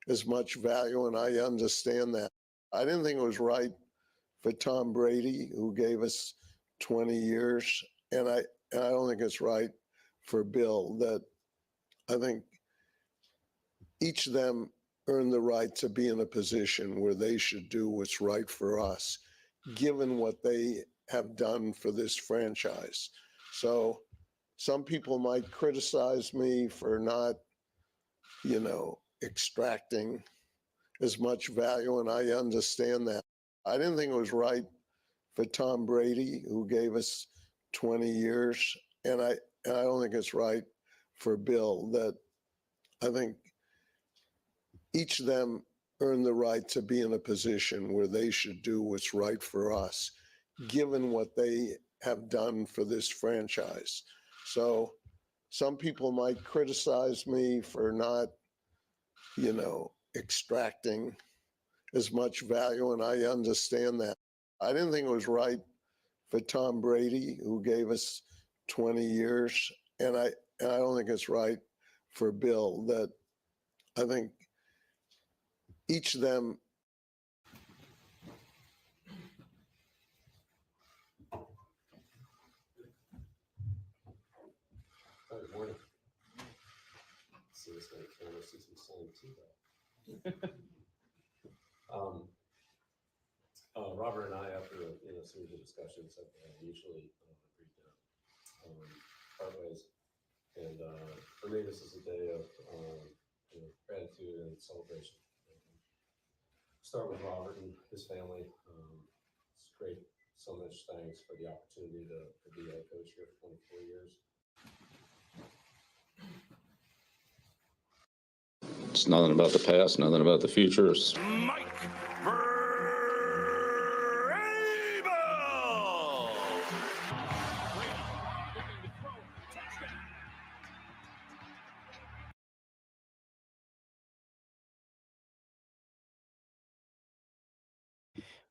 S16: as much value, and I understand that. I didn't think it was right for Tom Brady, who gave us 20 years, and I don't think it's right for Bill that I think each of them earn the right to be in a position where they should do what's right for us, given what they have done for this franchise. So some people might criticize me for not, extracting as much value, and I understand that. I didn't think it was right for Tom Brady, who gave us 20 years, and I don't think it's right for Bill. That I think each of them earn the right to be in a position where they should do what's right for us, given what they have done for this franchise. So some people might criticize me for not, extracting as much value, and I understand that. I didn't think it was right for Tom Brady, who gave us 20 years, and I don't think it's right for Bill. That I think each of them
S17: Good morning. See this guy camera, see some sun too. Robert and I, after a series of discussions, have mutually agreed to part ways. And for me, this is a day of gratitude and celebration. Start with Robert and his family. It's great. So much thanks for the opportunity to be head coach here for 24 years.
S18: It's nothing about the past, nothing about the future. It's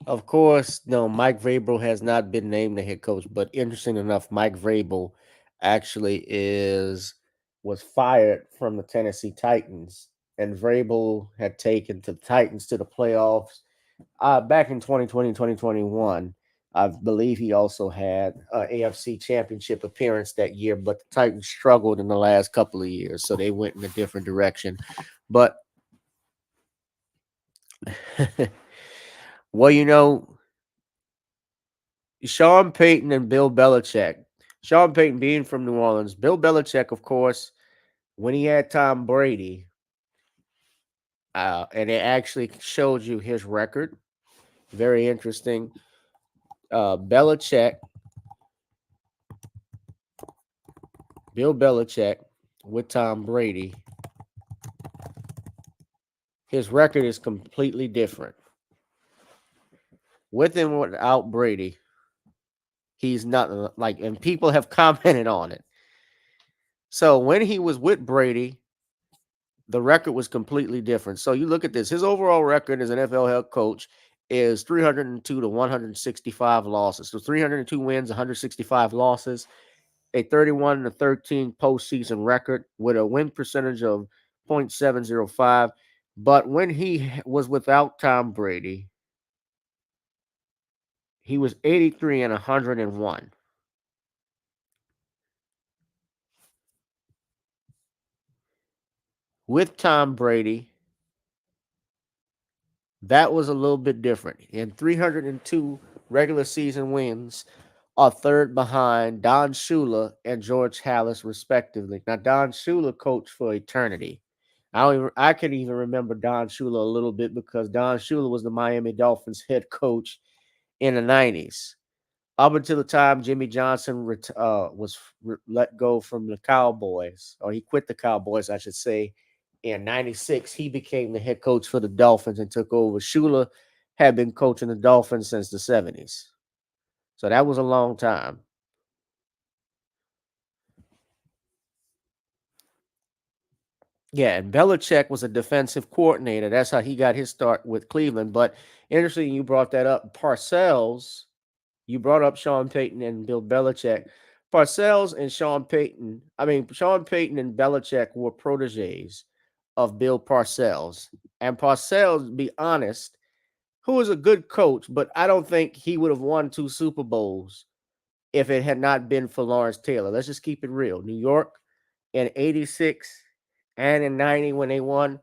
S1: Of course, no, Mike Vrabel has not been named the head coach, but interesting enough, Mike Vrabel actually was fired from the Tennessee Titans, and Vrabel had taken the Titans to the playoffs back in 2020, 2021. I believe he also had an AFC championship appearance that year, but the Titans struggled in the last couple of years, so they went in a different direction. But well, Sean Payton and Bill Belichick. Sean Payton being from New Orleans. Bill Belichick, of course, when he had Tom Brady, and it actually showed you his record. Very interesting. Belichick, Bill Belichick with Tom Brady. His record is completely different. With and without Brady, he's not like, and people have commented on it. So when he was with Brady, the record was completely different. So you look at this. His overall record as an NFL head coach is 302 to 165 losses. So 302 wins, 165 losses, a 31 to 13 postseason record with a win percentage of .705. But when he was without Tom Brady, he was 83 and 101. With Tom Brady, that was a little bit different. And 302 regular season wins are third behind Don Shula and George Halas, respectively. Now, Don Shula coached for eternity. I can even remember Don Shula a little bit because Don Shula was the Miami Dolphins head coach in the 90s. Up until the time Jimmy Johnson was let go from the Cowboys, or he quit the Cowboys, I should say, in 96, he became the head coach for the Dolphins and took over. Shula had been coaching the Dolphins since the 70s. So that was a long time. Yeah, and Belichick was a defensive coordinator. That's how he got his start with Cleveland. But interesting, you brought that up. Parcells, you brought up Sean Payton and Bill Belichick. Parcells and Sean Payton and Belichick were proteges of Bill Parcells. And Parcells, be honest, who was a good coach, but I don't think he would have won 2 Super Bowls if it had not been for Lawrence Taylor. Let's just keep it real. New York in 86 and in 90 when they won,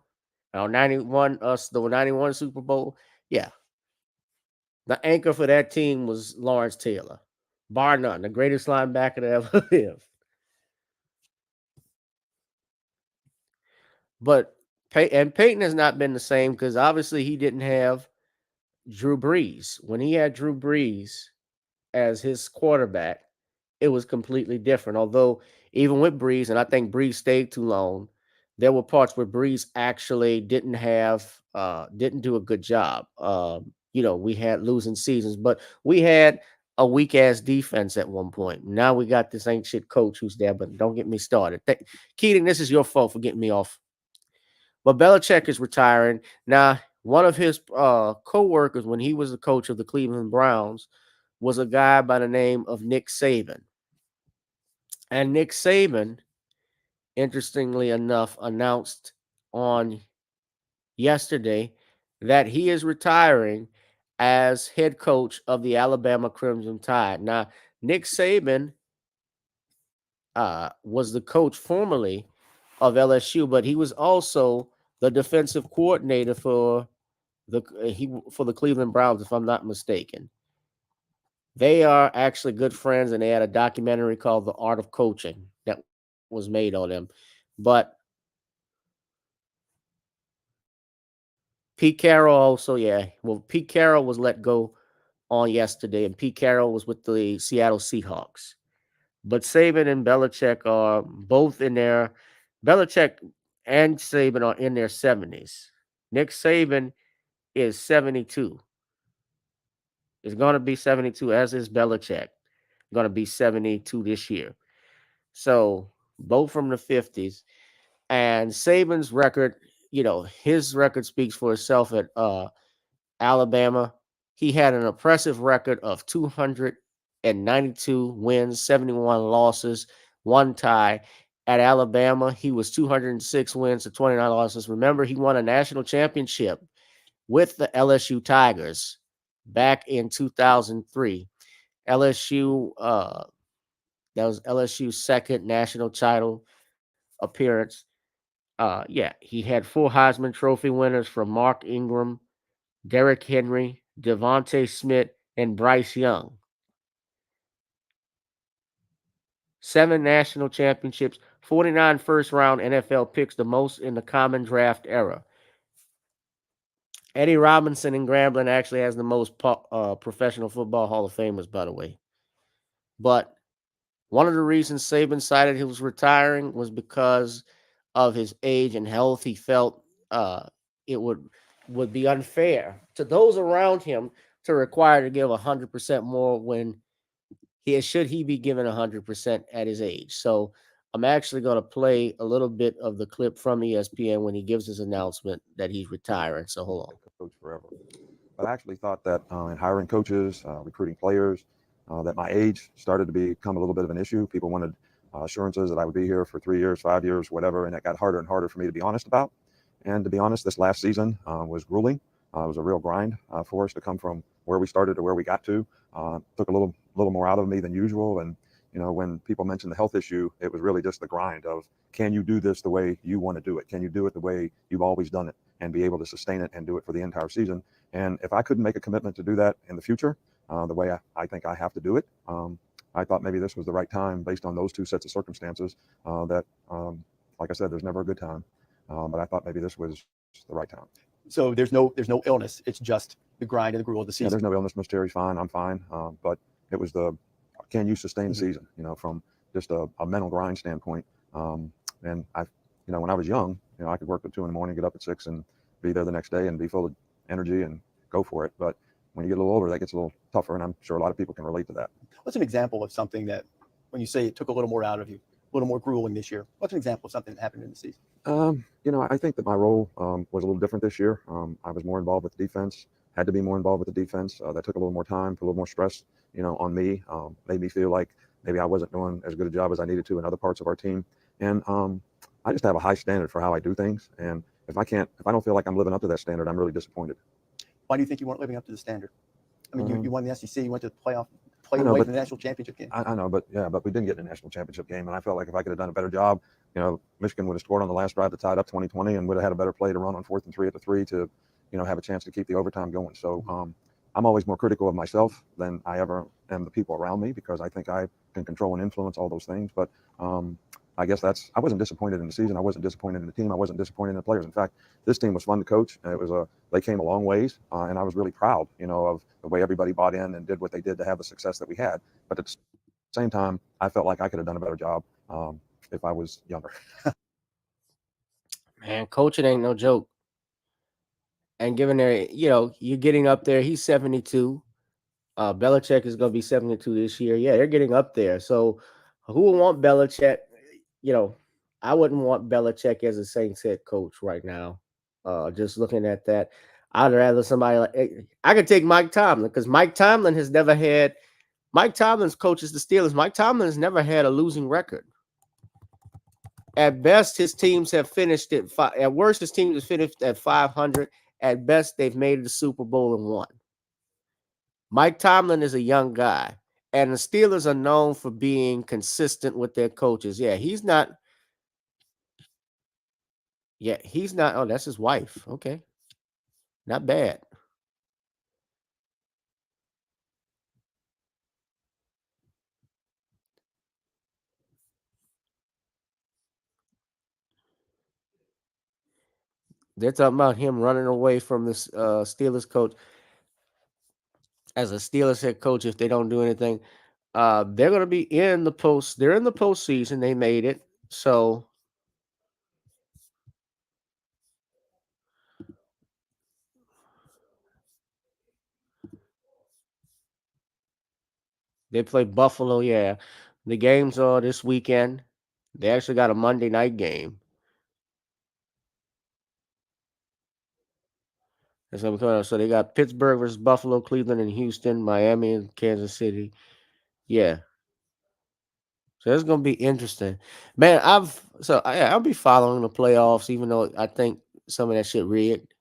S1: the 91 Super Bowl. Yeah. The anchor for that team was Lawrence Taylor, bar none, the greatest linebacker to ever live. But Peyton has not been the same because obviously he didn't have Drew Brees. When he had Drew Brees as his quarterback, it was completely different. Although even with Brees, and I think Brees stayed too long, there were parts where Brees actually didn't do a good job. We had losing seasons, but we had a weak ass defense at one point. Now we got this ain't shit coach who's there, but don't get me started. Keating, this is your fault for getting me off. But Belichick is retiring. Now, one of his co-workers when he was the coach of the Cleveland Browns was a guy by the name of Nick Saban. And Nick Saban, interestingly enough, announced on yesterday that he is retiring as head coach of the Alabama Crimson Tide. Now, Nick Saban was the coach formerly of LSU, but he was also the defensive coordinator for the Cleveland Browns, if I'm not mistaken. They are actually good friends, and they had a documentary called The Art of Coaching that was made on them. But Pete Carroll also, Pete Carroll was let go on yesterday, and Pete Carroll was with the Seattle Seahawks. But Saban and Belichick are both Belichick and Saban are in their 70s. Nick Saban is 72. Is going to be 72, as is Belichick. Going to be 72 this year. So both from the 50s. And Saban's record, his record speaks for itself at Alabama. He had an impressive record of 292 wins, 71 losses, 1 tie. At Alabama, he was 206 wins to 29 losses. Remember, he won a national championship with the LSU Tigers back in 2003. LSU, that was LSU's second national title appearance. He had 4 Heisman Trophy winners from Mark Ingram, Derrick Henry, Devontae Smith, and Bryce Young. 7 national championships, 49 first-round NFL picks, the most in the common draft era. Eddie Robinson in Grambling actually has the most professional football Hall of Famers, by the way. But one of the reasons Saban decided he was retiring was because of his age and health. He felt it would be unfair to those around him to require to give 100% more when should he be given 100% at his age. So I'm actually going to play a little bit of the clip from ESPN when he gives his announcement that he's retiring. So hold on.
S19: Coach forever. But I actually thought that in hiring coaches, recruiting players, that my age started to become a little bit of an issue. People wanted assurances that I would be here for 3 years, 5 years, whatever, and it got harder and harder for me to be honest about. And to be honest, this last season was grueling. It was a real grind for us to come from where we started to where we got to. Took a little more out of me than usual. And when people mentioned the health issue, it was really just the grind of, can you do this the way you want to do it? Can you do it the way you've always done it and be able to sustain it and do it for the entire season? And if I couldn't make a commitment to do that in the future, the way I think I have to do it, I thought maybe this was the right time based on those 2 sets of circumstances that, like I said, there's never a good time. But I thought maybe this was the right time.
S20: So there's no illness. It's just the grind and the gruel of the season.
S19: Yeah, there's no illness. Mr. Terry's fine. I'm fine. But it was can you sustain the season, from just a mental grind standpoint. And when I was young, I could work till 2 in the morning, get up at 6 and be there the next day and be full of energy and go for it. But when you get a little older, that gets a little tougher. And I'm sure a lot of people can relate to that.
S20: What's an example of something that, when you say it took a little more out of you, a little more grueling this year, what's an example of something that happened in the season?
S19: I think that my role was a little different this year. I was more involved with the defense, had to be more involved with the defense. That took a little more time, put a little more stress, on me, made me feel like maybe I wasn't doing as good a job as I needed to in other parts of our team. And I just have a high standard for how I do things. And if I don't feel like I'm living up to that standard, I'm really disappointed.
S20: Why do you think you weren't living up to the standard? I mean, you won the SEC, you went to the play
S19: I know,
S20: away
S19: but
S20: from the national championship game.
S19: I know, but we didn't get in the national championship game, and I felt like if I could have done a better job, Michigan would have scored on the last drive to tie it up 2020, and would have had a better play to run on 4th and 3 at the 3 to, have a chance to keep the overtime going. So I'm always more critical of myself than I ever am the people around me, because I think I can control and influence all those things. But I guess I wasn't disappointed in the season. I wasn't disappointed in the team. I wasn't disappointed in the players. In fact, this team was fun to coach. They came a long ways, and I was really proud, of the way everybody bought in and did what they did to have the success that we had. But at the same time, I felt like I could have done a better job if I was younger.
S1: Man, coaching ain't no joke. And given there, you're getting up there. He's 72. Belichick is going to be 72 this year. Yeah, they're getting up there. So who would want Belichick? I wouldn't want Belichick as a Saints head coach right now. Just looking at that, I'd rather somebody I could take Mike Tomlin, because Mike Tomlin has never had. Mike Tomlin's coaches the Steelers. Mike Tomlin has never had a losing record. At best, his teams have finished at worst, his team has finished at 500. At best, they've made the Super Bowl and won. Mike Tomlin is a young guy, and the Steelers are known for being consistent with their coaches. Yeah, he's not. Oh, that's his wife. Okay. Not bad. They're talking about him running away from this Steelers coach. As a Steelers head coach, if they don't do anything, they're going to be in the post. They're in the postseason. They made it. So they play Buffalo. Yeah. The games are this weekend. They actually got a Monday night game. So they got Pittsburgh versus Buffalo, Cleveland and Houston, Miami and Kansas City. Yeah. So it's gonna be interesting, man. I'll be following the playoffs, even though I think some of that shit rigged.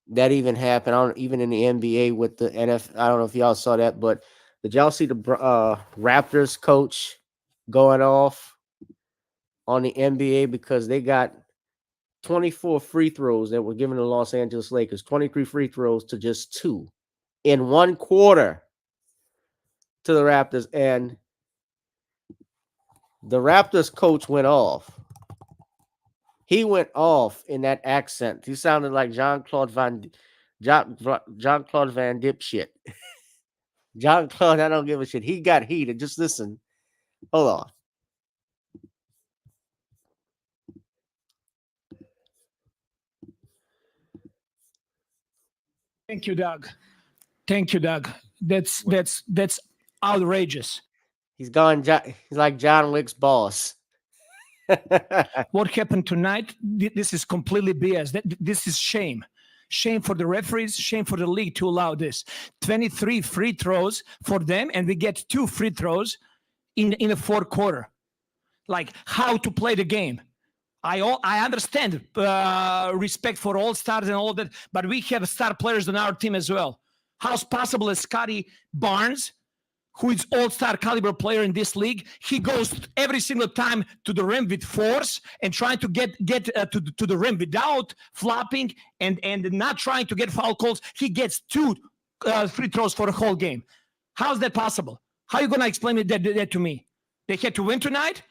S1: That even happened. Even in the NBA with the NFL. I don't know if y'all saw that, but did y'all see the Raptors coach going off on the NBA because they got 24 free throws that were given to the Los Angeles Lakers, 23 free throws to just 2 in one quarter to the Raptors, and the Raptors coach went off. He went off in that accent. He sounded like Jean-Claude Van Dipshit. Jean-Claude, I don't give a shit. He got heated. Just listen. Hold on.
S21: Thank you, Doug. That's outrageous.
S1: He's like John Wick's boss.
S21: What happened tonight? This is completely BS. This is shame. Shame for the referees, shame for the league to allow this. 23 free throws for them, and we get 2 free throws in the fourth quarter. Like, how to play the game. I understand respect for all stars and all that, but we have star players on our team as well. How's possible that Scotty Barnes, who is all-star caliber player in this league, he goes every single time to the rim with force and trying to get to the rim without flopping and not trying to get foul calls. He gets 2 free throws for the whole game. How's that possible? How are you going to explain that to me? They had to win tonight?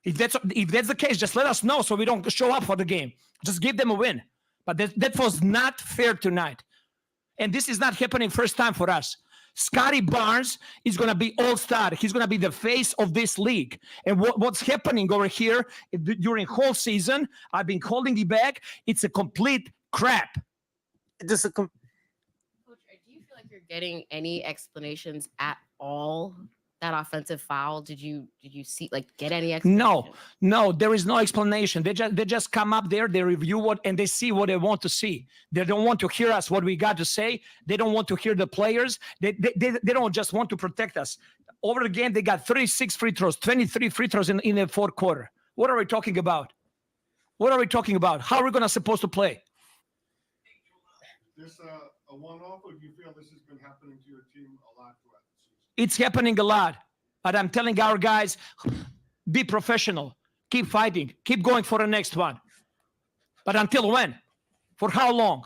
S21: If that's the case, just let us know so we don't show up for the game. Just give them a win. But that was not fair tonight. And this is not happening first time for us. Scotty Barnes is going to be all-star. He's going to be the face of this league. And what's happening over here during whole season, I've been holding the bag. It's a complete crap.
S22: Coach, do you feel like you're getting any explanations at all? That offensive foul, did you see, get any explanation?
S21: No, there is no explanation. They just come up there, they review and they see what they want to see. They don't want to hear us, what we got to say. They don't want to hear the players. They don't just want to protect us. Over the game, they got 36 free throws, 23 free throws in the fourth quarter. What are we talking about? How are we supposed to play?
S4: this a one-off, or do you feel this has been happening to your team a lot throughout the season?
S21: It's happening a lot. But I'm telling our guys, be professional. Keep fighting. Keep going for the next one. But until when? For how long?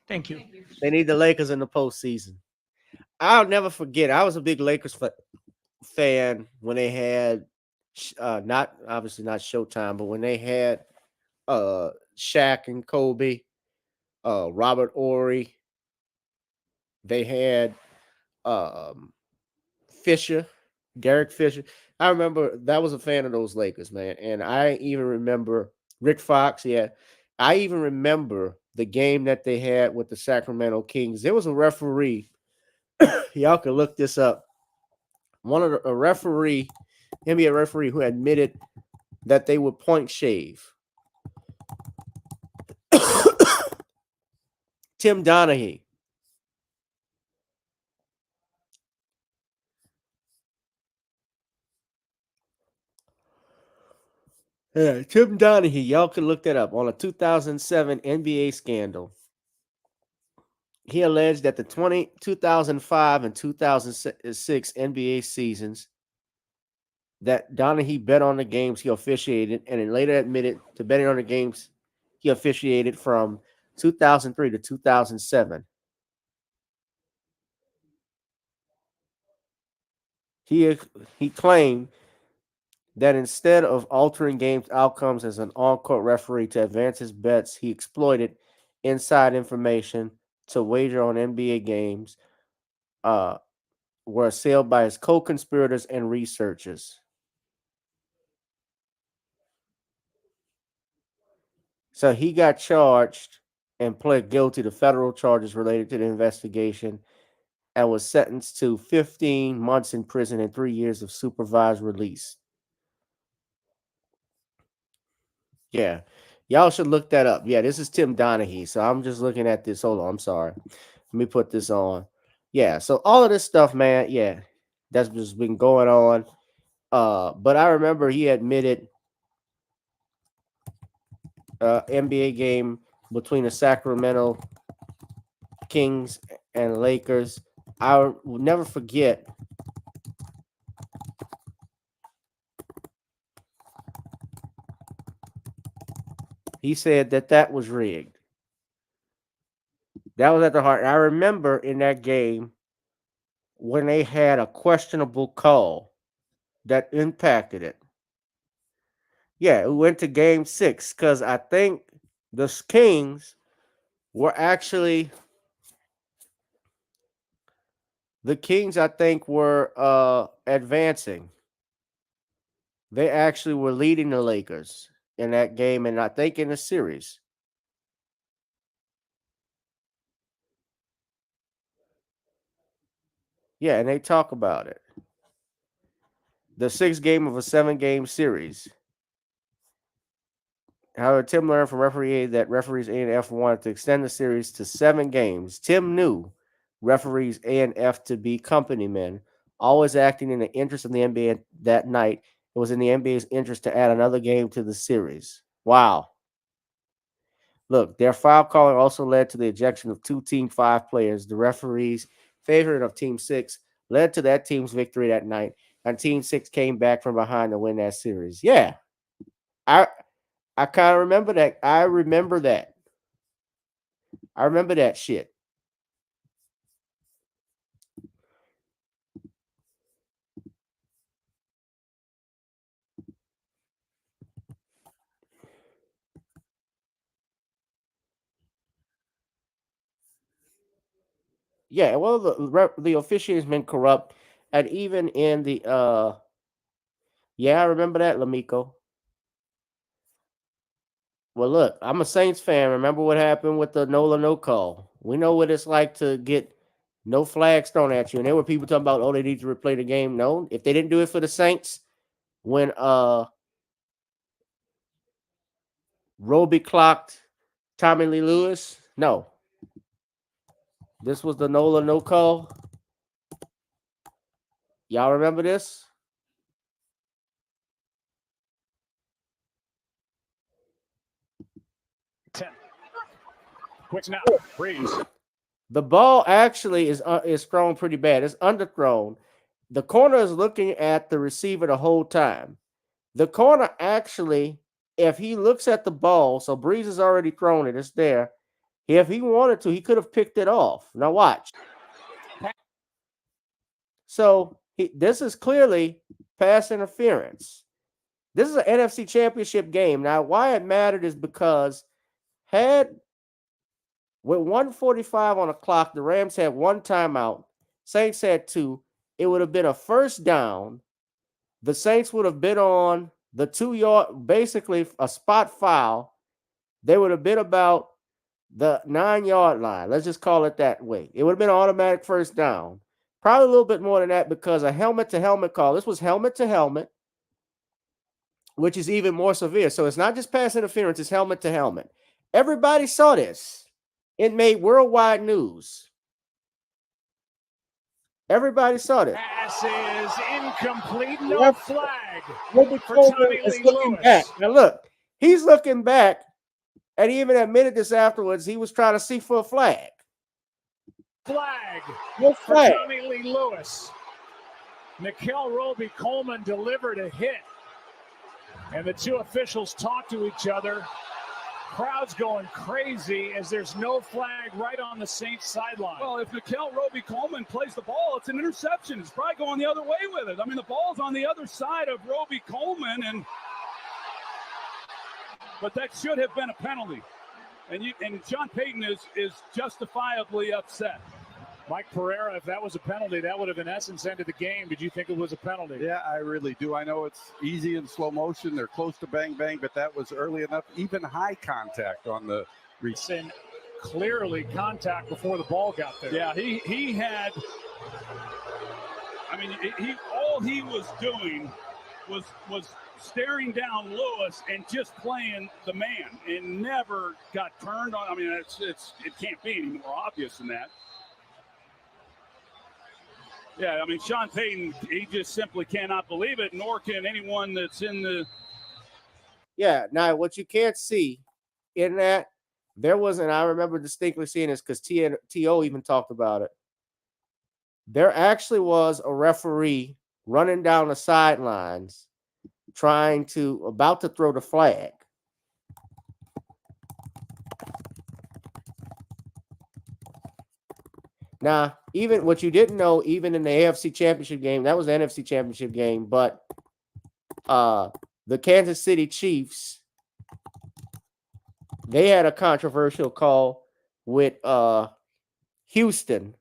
S21: Thank you.
S1: They need the Lakers in the postseason. I'll never forget. I was a big Lakers fan when they had not obviously not Showtime, but when they had Shaq and Kobe, Robert Ory, they had Fisher, Derek Fisher. I remember that was a fan of those Lakers, man. And I even remember Rick Fox. Yeah. I even remember the game that they had with the Sacramento Kings. There was a referee. Y'all can look this up. A referee, NBA referee, who admitted that they would point shave. Tim Donaghy. Yeah, Tim Donaghy. Y'all can look that up on a 2007 NBA scandal. He alleged that the 2005 and 2006 NBA seasons that Donaghy bet on the games he officiated, and then later admitted to betting on the games he officiated from 2003 to 2007. He claimed that instead of altering games outcomes as an on-court referee to advance his bets, he exploited inside information to wager on NBA games were assailed by his co-conspirators and researchers. So he got charged and pled guilty to federal charges related to the investigation and was sentenced to 15 months in prison and 3 years of supervised release. Yeah. Y'all should look that up. Yeah, this is Tim Donaghy. So I'm just looking at this. Hold on. I'm sorry. Let me put this on. Yeah. So all of this stuff, man. Yeah. That's just been going on. But I remember he admitted NBA game between the Sacramento Kings and Lakers. I will never forget. He said that was rigged. That was at the heart. I remember in that game when they had a questionable call that impacted it. Yeah, it went to game 6 because I think the Kings were actually advancing. They actually were leading the Lakers in that game, and I think in the series. Yeah, and they talk about it. The 6th game of a 7-game series. However, Tim learned from referee that referees A and F wanted to extend the series to 7 games. Tim knew referees A and F to be company men, always acting in the interest of the NBA that night. It was in the NBA's interest to add another game to the series. Wow. Look, their foul calling also led to the ejection of 2 Team 5 players. The referees, favorite of Team 6, led to that team's victory that night, and Team 6 came back from behind to win that series. Yeah. I kind of remember that. I remember that shit. Yeah, well, the officiating's been corrupt, and even in the yeah, I remember that, Lamico. Well, look, I'm a Saints fan. Remember what happened with the no call? We know what it's like to get no flags thrown at you, and there were people talking about, oh, they need to replay the game. No, if they didn't do it for the Saints, when Roby clocked Tommy Lee Lewis, no. This was the no call. Y'all remember this?
S3: 10. Quick snap. Breeze.
S1: The ball actually is thrown pretty bad. It's underthrown. The corner is looking at the receiver the whole time. The corner actually, if he looks at the ball, so Breeze has already thrown it. It's there. If he wanted to, he could have picked it off. Now watch. So this is clearly pass interference. This is an NFC Championship game. Now, why it mattered is because with 1:45 on the clock, the Rams had one timeout. Saints had two. It would have been a first down. The Saints would have been on the 2-yard, basically a spot foul. They would have been about the 9-yard line. Let's just call it that way. It would have been an automatic first down. Probably a little bit more than that because a helmet-to-helmet call. This was helmet-to-helmet, which is even more severe. So it's not just pass interference, it's helmet-to-helmet. Everybody saw this. It made worldwide news. Everybody saw this.
S3: Pass is incomplete. No flag.
S1: Robert
S3: for
S1: Coleman
S3: Tommy
S1: is
S3: Lee
S1: looking
S3: Lewis.
S1: back. Now look, he's looking back, and he even admitted this afterwards. He was trying to see for a flag.
S3: Flag.
S1: No
S3: for
S1: flag.
S3: Tommy Lee Lewis. Nikel Roby-Coleman delivered a hit, and the two officials talked to each other. Crowd's going crazy as there's no flag right on the Saints sideline.
S5: Well, if Nikel Roby-Coleman plays the ball, it's an interception. It's probably going the other way with it. I mean, the ball's on the other side of Roby-Coleman, but that should have been a penalty. And Sean Payton is justifiably upset.
S3: Mike Pereira, if that was a penalty, that would have in essence ended the game. Did you think it was a penalty?
S5: Yeah, I really do. I know it's easy in slow motion. They're close to bang, bang, but that was early enough. Even high contact on the
S3: and clearly contact before the ball got there.
S5: Yeah, he had. I mean, all he was doing was staring down Lewis and just playing the man, and never got turned on. I mean, it can't be any more obvious than that. Yeah, I mean, Sean Payton, he just simply cannot believe it, nor can anyone that's in the.
S1: Yeah, now what you can't see in that, there wasn't, I remember distinctly seeing this because T.O. even talked about it. There actually was a referee running down the sidelines about to throw the flag. Now, even what you didn't know, even in the AFC Championship game, that was the NFC Championship game, but the Kansas City Chiefs, they had a controversial call with Houston,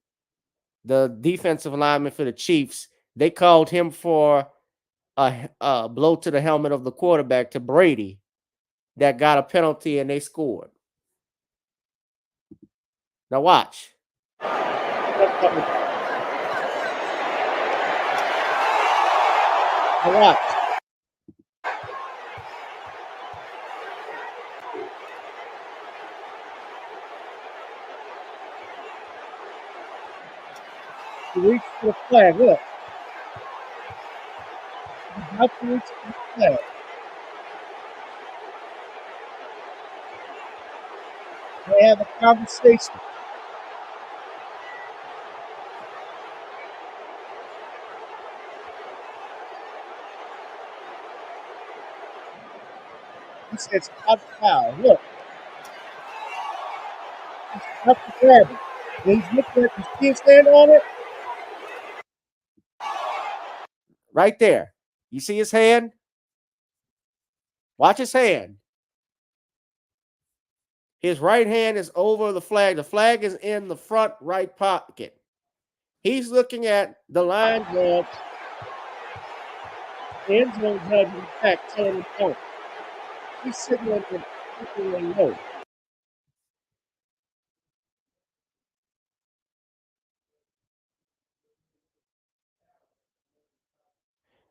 S1: the defensive lineman for the Chiefs. They called him for a blow to the helmet of the quarterback to Brady that got a penalty, and they scored. Now watch. Now watch. He reached for the flag. Look. He's about to reach for the flag. They have a conversation. He says, "Stop the foul." Look. He's up to grab it. He's looking at the skin stand on it. Right there. You see his hand? Watch his hand. His right hand is over the flag. The flag is in the front right pocket. He's looking at the line judge, end zone judge, in fact, telling him no. He's signaling no.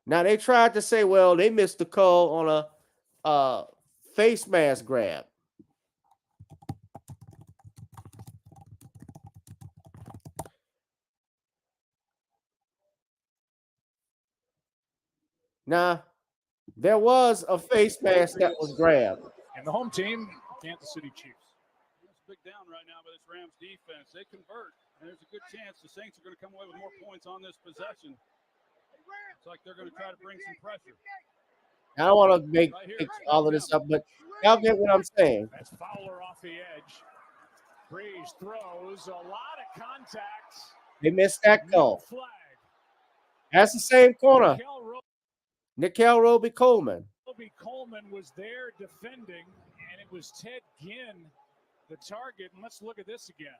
S1: Now they tried to say, well, they missed the call on a face mask grab. Now, there was a face mask that was grabbed.
S3: And the home team Kansas City Chiefs.
S5: It's big down right now by this Rams defense. They convert, and there's a good chance the Saints are going to come away with more points on this possession. It's like they're going to try to bring some pressure.
S1: I don't want to make all of this up, but y'all get what I'm saying.
S3: That's Fowler off the edge. Breeze throws, a lot of contact.
S1: They missed that call. That's the same corner. Nickel Roby Coleman.
S3: Roby Coleman was there defending, and it was Ted Ginn, the target. And let's look at this again.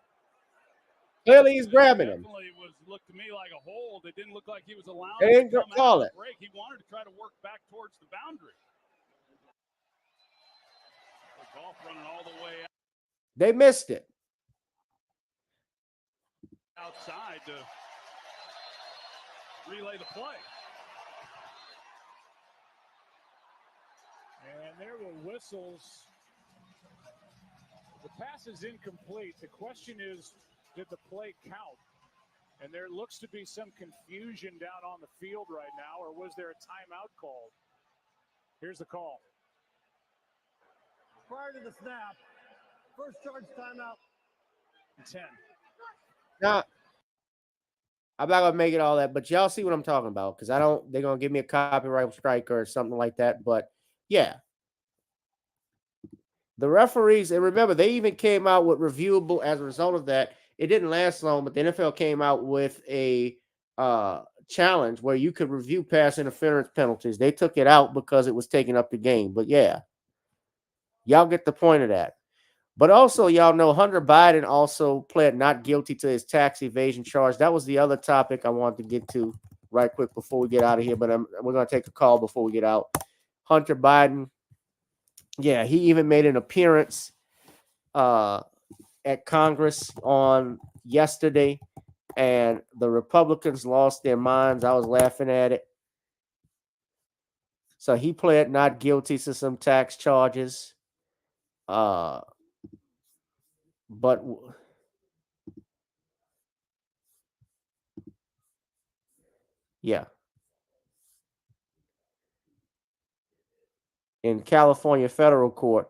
S1: Clearly, he's grabbing him.
S5: Definitely looked to me like a hold. It didn't look like he was allowing
S1: They
S5: him
S1: didn't
S5: to come
S1: call
S5: out
S1: it.
S5: of the break. He wanted to try to work back towards the boundary. The golf running all the way
S1: They missed it.
S5: outside to relay the play.
S3: And there were whistles. The pass is incomplete. The question is, did the play count? And there looks to be some confusion down on the field right now, or was there a timeout called? Here's the call.
S2: Prior to the snap, first charge timeout.
S3: 10.
S1: Now, I'm not gonna make it all that, but y'all see what I'm talking about, because they're gonna give me a copyright strike or something like that. But yeah. The referees, and remember, they even came out with reviewable as a result of that. It didn't last long, but the NFL came out with a challenge where you could review pass interference penalties. They took it out because it was taking up the game. But yeah, y'all get the point of that. But also, y'all know Hunter Biden also pled not guilty to his tax evasion charge. That was the other topic I wanted to get to right quick before we get out of here. But we're going to take a call before we get out. Hunter Biden. Yeah, he even made an appearance at Congress on yesterday, and the Republicans lost their minds. I was laughing at it. So he pled not guilty to some tax charges. But yeah. In California federal court.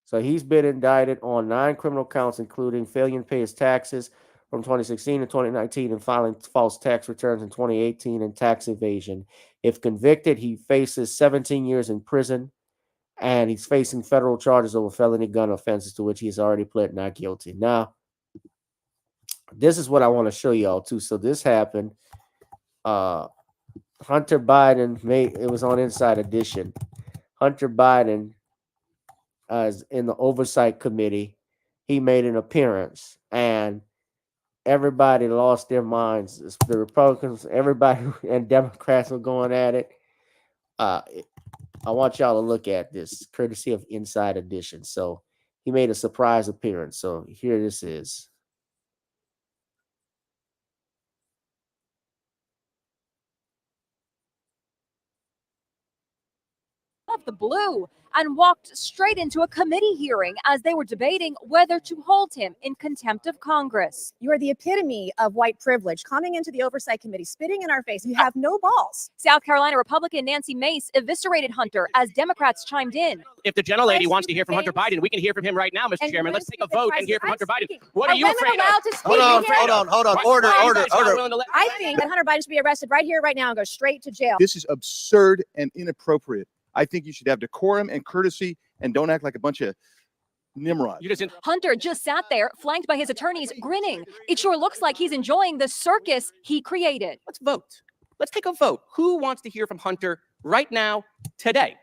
S1: So he's been indicted on 9 criminal counts, including failing to pay his taxes from 2016 to 2019 and filing false tax returns in 2018 and tax evasion. If convicted, he faces 17 years in prison, and he's facing federal charges over felony gun offenses to which he's already pled not guilty. Now, this is what I want to show y'all too. So this happened. Hunter Biden it was on Inside Edition. Hunter Biden is in the oversight committee. He made an appearance, and everybody lost their minds. The Republicans, everybody, and Democrats were going at it. I want y'all to look at this, courtesy of Inside Edition. So he made a surprise appearance. So here this is.
S6: Of the blue and walked straight into a committee hearing as they were debating whether to hold him in contempt of Congress.
S23: You are the epitome of white privilege, coming into the Oversight Committee, spitting in our face. You have no balls.
S6: South Carolina Republican Nancy Mace eviscerated Hunter as Democrats chimed in.
S24: If the gentlelady wants to hear from Hunter Biden, we can hear from him right now, Mr. Chairman. Let's take a vote and hear from Hunter Biden. What are you afraid of?
S23: Hold on. Order. I think that Hunter Biden should be arrested right here, right now, and go straight to jail.
S25: This is absurd and inappropriate. I think you should have decorum and courtesy and don't act like a bunch of Nimrod.
S6: Hunter just sat there, flanked by his attorneys, grinning. It sure looks like he's enjoying the circus he created.
S24: Let's vote. Let's take a vote. Who wants to hear from Hunter right now, today?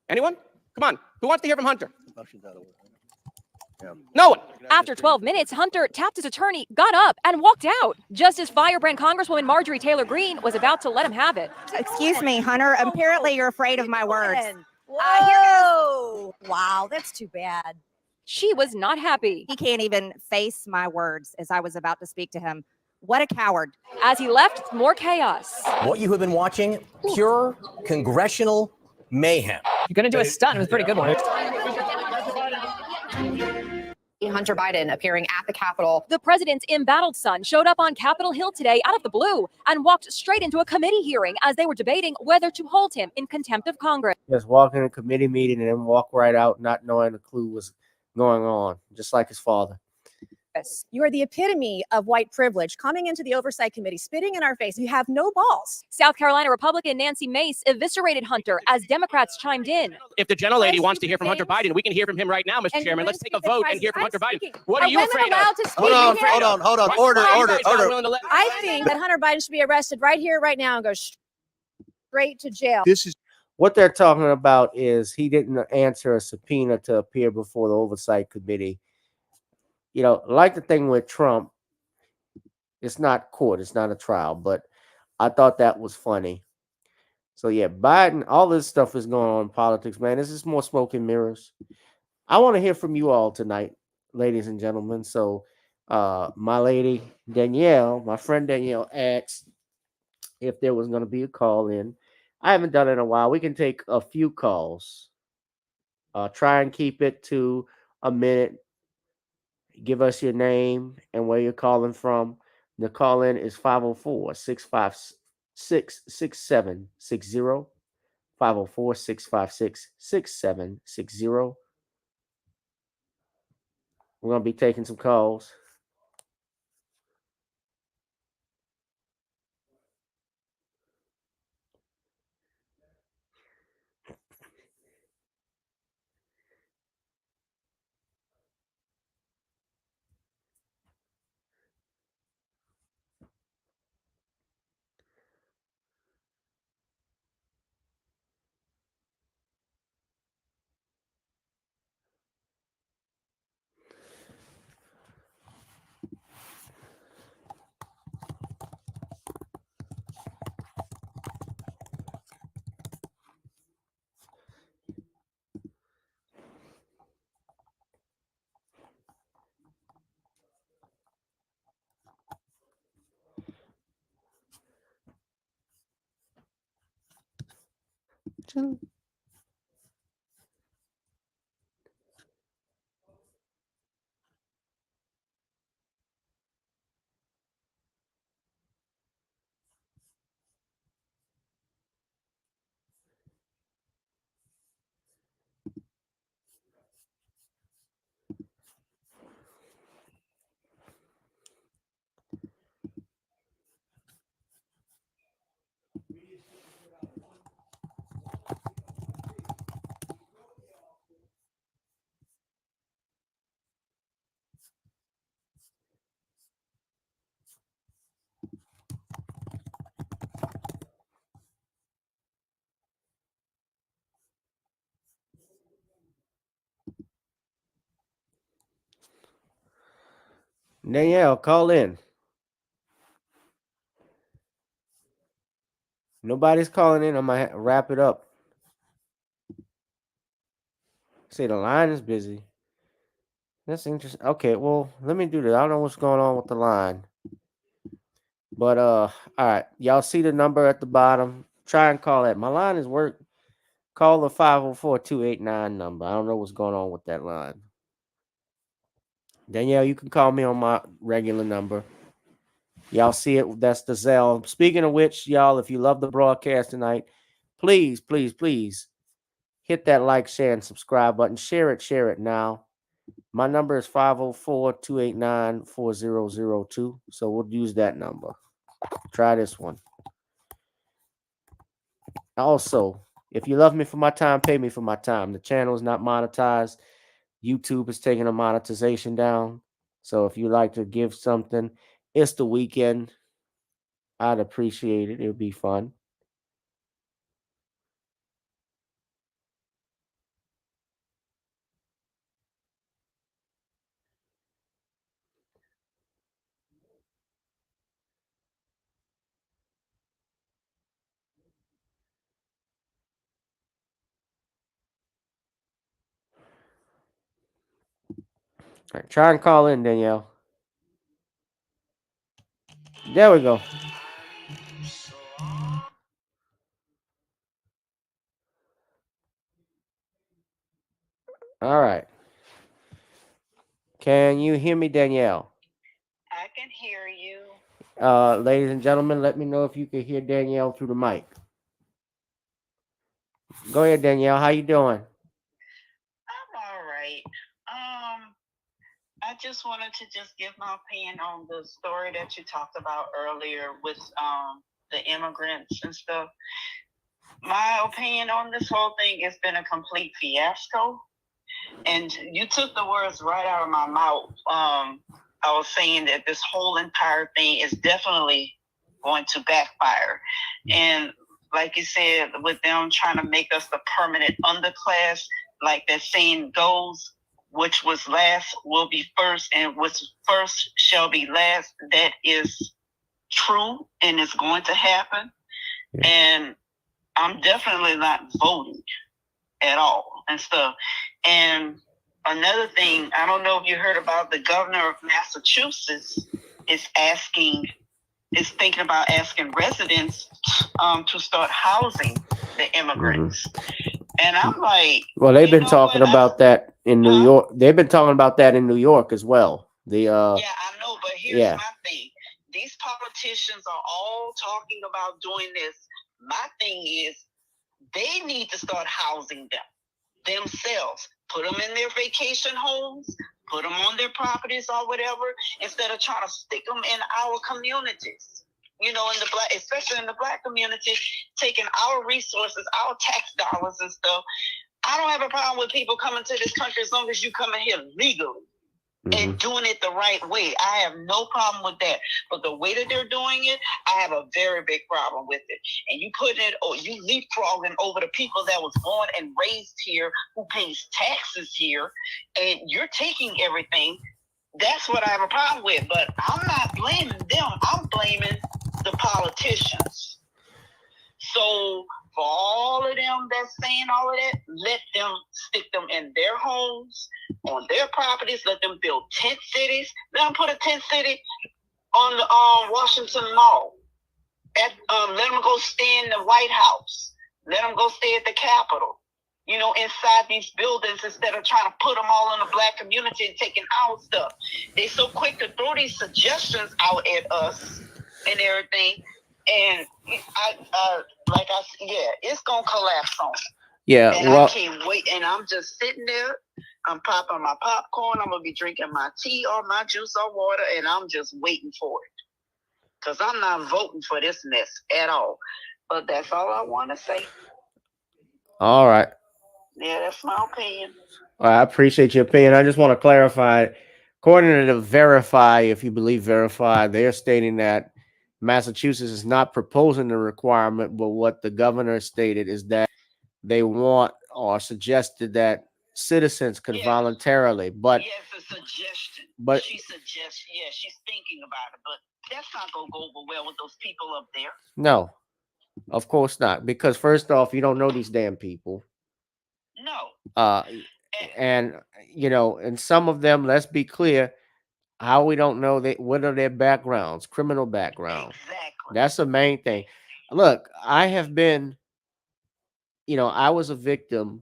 S24: Anyone? Come on. Who wants to hear from Hunter? No one.
S6: After 12 minutes, Hunter tapped his attorney, got up, and walked out, just as firebrand Congresswoman Marjorie Taylor Greene was about to let him have it.
S23: Excuse me, Hunter. Apparently you're afraid of my words.
S6: Whoa!
S23: Wow, that's too bad.
S6: She was not happy.
S23: He can't even face my words as I was about to speak to him. What a coward.
S6: As he left, more chaos.
S26: What you have been watching, pure congressional mayhem.
S6: You're going to do a stunt. It was a pretty good one.
S14: Hunter Biden appearing at the Capitol.
S6: The president's embattled son showed up on Capitol Hill today out of the blue and walked straight into a committee hearing as they were debating whether to hold him in contempt of Congress.
S1: Just walk in a committee meeting and then walk right out, not knowing a clue was going on, just like his father.
S23: You are the epitome of white privilege coming into the Oversight Committee, spitting in our face. You have no balls.
S6: South Carolina Republican Nancy Mace eviscerated Hunter as Democrats chimed in.
S24: If the gentlelady wants to hear from Hunter Biden, we can hear from him right now, Mr. Chairman. Let's take a vote and hear from Hunter Biden. What are you afraid of?
S23: Hold
S24: on.
S23: Order. I think that Hunter Biden should be arrested right here, right now, and go straight to jail.
S1: This is what they're talking about. Is he didn't answer a subpoena to appear before the Oversight Committee. You know, like the thing with Trump, it's not court, it's not a trial, but I thought that was funny. So yeah, Biden, all this stuff is going on in politics, man. This is more smoke and mirrors. I want to hear from you all tonight, ladies and gentlemen. So my lady Danielle, my friend Danielle, asked if there was going to be a call in. I haven't done it in a while. We can take a few calls. Try and keep it to a minute. Give us your name and where you're calling from. The call in is 504-656-6760. 504-656-6760. We're going to be taking some calls. Danielle, call in. Nobody's calling in. I'm going to wrap it up. Say the line is busy. That's interesting. Okay, well, let me do this. I don't know what's going on with the line. But all right. Y'all see the number at the bottom. Try and call that. My line is work. Call the 504-289 number. I don't know what's going on with that line. Danielle, you can call me on my regular number. Y'all see it? That's the Zelle. Speaking of which, y'all, if you love the broadcast tonight, please, please, please hit that like, share, and subscribe button. Share it now. My number is 504-289-4002. So we'll use that number. Try this one. Also, if you love me for my time, pay me for my time. The channel is not monetized. YouTube is taking a monetization down. So if you like to give something, it's the weekend. I'd appreciate it. It would be fun. All right, try and call in, Danielle. There we go. All right. Can you hear me, Danielle?
S7: I can hear you.
S1: Ladies and gentlemen, let me know if you can hear Danielle through the mic. Go ahead, Danielle. How you doing?
S7: I'm all right. I just wanted to just give my opinion on the story that you talked about earlier with the immigrants and stuff. My opinion on this whole thing has been a complete fiasco. And you took the words right out of my mouth. I was saying that this whole entire thing is definitely going to backfire. And like you said, with them trying to make us the permanent underclass, like that saying goes, which was last will be first, and what's first shall be last. That is true, and it's going to happen. Yeah. And I'm definitely not voting at all and stuff. And another thing, I don't know if you heard about the governor of Massachusetts is thinking about asking residents to start housing the immigrants. Mm-hmm. And I'm like,
S1: well, they've been talking about that in New York. They've been talking about that in New York as well. Yeah,
S7: I know, but here's my thing. These politicians are all talking about doing this. My thing is, they need to start housing them themselves. Put them in their vacation homes, put them on their properties or whatever, instead of trying to stick them in our communities. You know, in the black, especially in the black community, taking our resources, our tax dollars and stuff. I don't have a problem with people coming to this country as long as you come in here legally. Mm-hmm. And doing it the right way. I have no problem with that. But the way that they're doing it, I have a very big problem with it. And you put it, or you leapfrogging over the people that was born and raised here, who pays taxes here, and you're taking everything. That's what I have a problem with. But I'm not blaming them. I'm blaming the politicians. So for all of them that's saying all of that, let them stick them in their homes, on their properties. Let them build tent cities. Let them put a tent city on the Washington Mall. Let them go stay in the White House. Let them go stay at the Capitol. You know, inside these buildings, instead of trying to put them all in the black community and taking our stuff. They're so quick to throw these suggestions out at us and everything. And it's gonna collapse on me.
S1: Yeah,
S7: and I can't wait. And I'm just sitting there. I'm popping my popcorn. I'm gonna be drinking my tea or my juice or water, and I'm just waiting for it. Cause I'm not voting for this mess at all. But that's all I want to say.
S1: All right.
S7: Yeah, that's my opinion.
S1: I appreciate your opinion. I just want to clarify. According to the Verify, if you believe Verify, they are stating that Massachusetts is not proposing the requirement, but what the governor stated is that they want or suggested that citizens could voluntarily. But
S7: it's a suggestion.
S1: But
S7: she suggests, she's thinking about it, but that's not gonna go over well with those people up there.
S1: No, of course not. Because first off, you don't know these damn people.
S7: No.
S1: And you know, and some of them, let's be clear, how we don't know what are their backgrounds, criminal background.
S7: Exactly.
S1: That's the main thing. Look, I have been, I was a victim,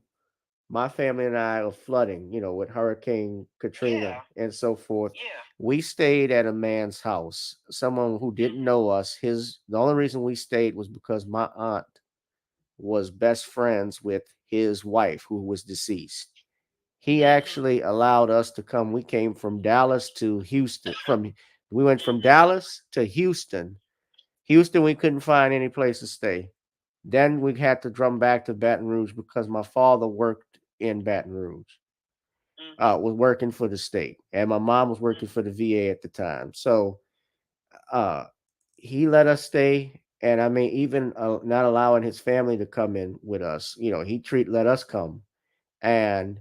S1: my family and I, of flooding, with Hurricane Katrina and so forth.
S7: Yeah.
S1: We stayed at a man's house, someone who didn't know us. The only reason we stayed was because my aunt was best friends with his wife, who was deceased. He actually allowed us to come. We came from Dallas to Houston. We went from Dallas to Houston. Houston, we couldn't find any place to stay. Then we had to drum back to Baton Rouge because my father worked in Baton Rouge. Was working for the state, and my mom was working for the VA at the time. So he let us stay. And I mean, even not allowing his family to come in with us, he let us come. And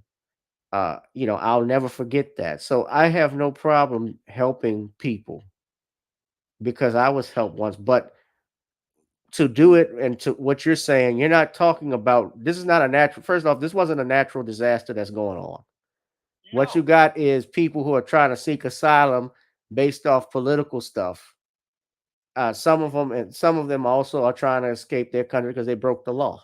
S1: I'll never forget that. So I have no problem helping people because I was helped once. But to do it and to what you're saying, you're not talking about, this is not a natural, first off, this wasn't a natural disaster that's going on. No. What you got is people who are trying to seek asylum based off political stuff. Some of them also are trying to escape their country because they broke the law.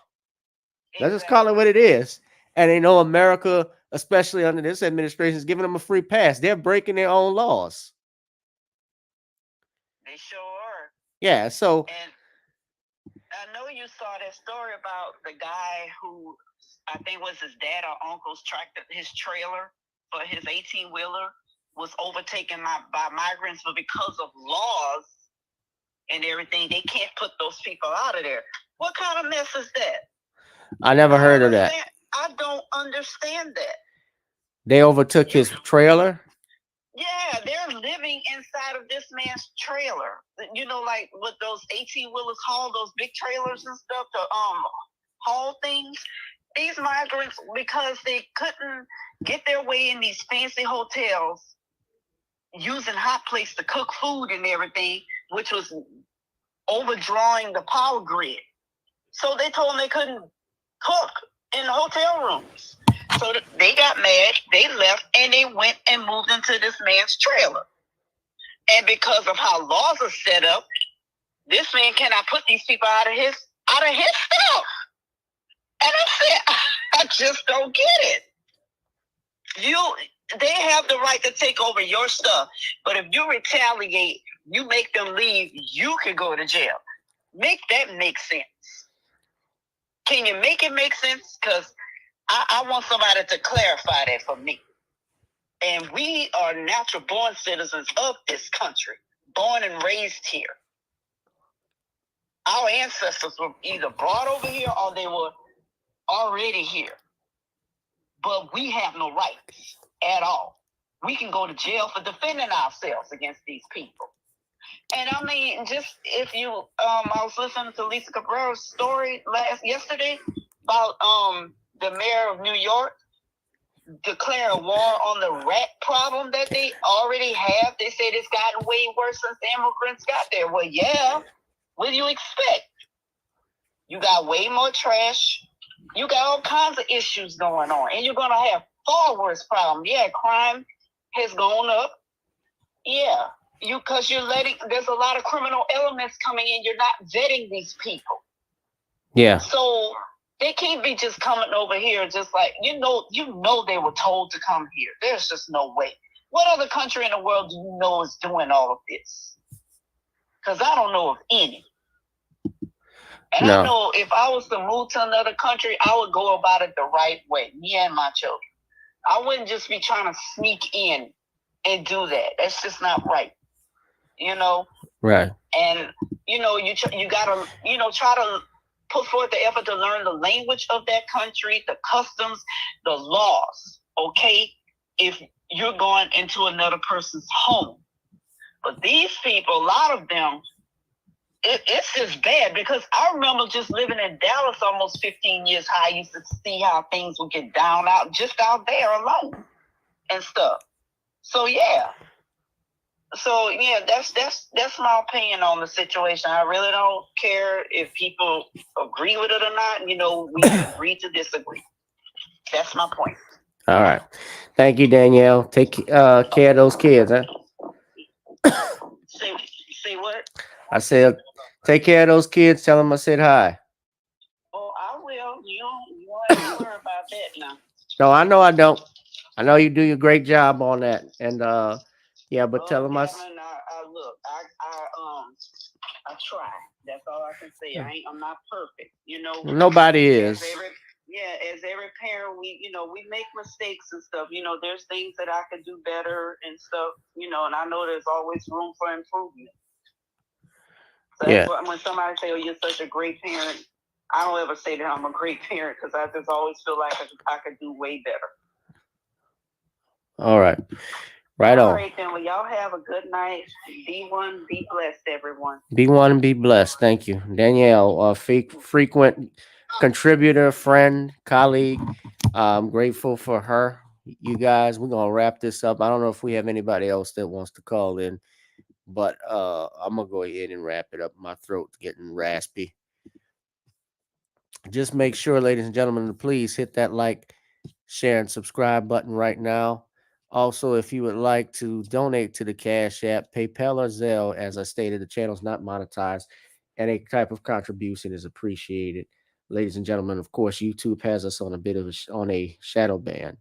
S1: Exactly. Let's just call it what it is. And they know America especially under this administration, is giving them a free pass. They're breaking their own laws.
S7: They sure are.
S1: Yeah, so
S7: And I know you saw that story about the guy who I think was his dad or uncle's tractor, his trailer for his 18-wheeler was overtaken by migrants, but because of laws and everything, they can't put those people out of there. What kind of mess is that?
S1: I never heard of that.
S7: I don't understand that.
S1: They overtook his trailer.
S7: Yeah, they're living inside of this man's trailer. You know, like what those 18-wheelers haul, those big trailers and stuff to haul things. These migrants, because they couldn't get their way in these fancy hotels, using hot plates to cook food and everything, which was overdrawing the power grid. So they told them they couldn't cook in the hotel rooms. So they got mad, they left, and they went and moved into this man's trailer. And because of how laws are set up, this man cannot put these people out of his stuff. And I said, I just don't get it. They have the right to take over your stuff, but if you retaliate, you make them leave, you can go to jail. Make that make sense. Can you make it make sense? Because I want somebody to clarify that for me. And we are natural born citizens of this country, born and raised here. Our ancestors were either brought over here or they were already here. But we have no rights at all. We can go to jail for defending ourselves against these people. And I mean, just if you, I was listening to Lisa Cabrera's story yesterday about the mayor of New York declare a war on the rat problem that they already have. They said it's gotten way worse since the immigrants got there. Well, yeah. What do you expect? You got way more trash. You got all kinds of issues going on. And you're going to have far worse problems. Yeah, crime has gone up. Yeah. Because there's a lot of criminal elements coming in. You're not vetting these people.
S1: Yeah.
S7: So they can't be just coming over here just like, you know they were told to come here. There's just no way. What other country in the world do you know is doing all of this? Because I don't know of any. And I know if I was to move to another country, I would go about it the right way, me and my children. I wouldn't just be trying to sneak in and do that. That's just not right. You know?
S1: Right.
S7: And, you got to, try to put forth the effort to learn the language of that country, the customs, the laws, okay? If you're going into another person's home. But these people, a lot of them, it's just bad because I remember just living in Dallas almost 15 years, how I used to see how things would get down just out there alone and stuff. So, yeah. That's my opinion on the situation. I really don't care if people agree with it or not. We agree to disagree. That's my point.
S1: All right. Thank you, Danielle. Take care of those kids, huh?
S7: Say what?
S1: I said, take care of those kids. Tell them I said hi.
S7: Oh, I will. You don't worry about that now.
S1: No, I know I don't. I know you do a great job on that. And yeah, but tell them
S7: I try. That's all I can say. I'm not perfect.
S1: Nobody is.
S7: As every parent, we make mistakes and stuff. There's things that I could do better and stuff. And I know there's always room for improvement. So that's what, when somebody say, "Oh, you're such a great parent," I don't ever say that I'm a great parent because I just always feel like I could do way better.
S1: All right. Right on.
S7: All right, then. Well, y'all have a good night. Be one, be blessed, everyone.
S1: Be one and be blessed. Thank you. Danielle, frequent contributor, friend, colleague. I'm grateful for her. You guys, we're going to wrap this up. I don't know if we have anybody else that wants to call in, but I'm going to go ahead and wrap it up. My throat's getting raspy. Just make sure, ladies and gentlemen, to please hit that like, share, and subscribe button right now. Also, if you would like to donate to the Cash App, PayPal or Zelle, as I stated, the channel is not monetized. Any type of contribution is appreciated. Ladies and gentlemen, of course, YouTube has us on a bit of a shadow ban.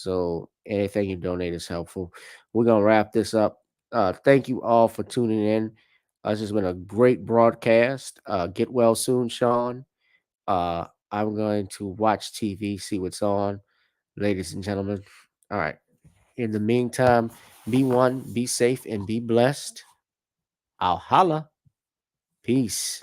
S1: So anything you donate is helpful. We're going to wrap this up. Thank you all for tuning in. This has been a great broadcast. Get well soon, Shawn. I'm going to watch TV, see what's on, ladies and gentlemen. All right. In the meantime, be one, be safe, and be blessed. I'll holla. Peace.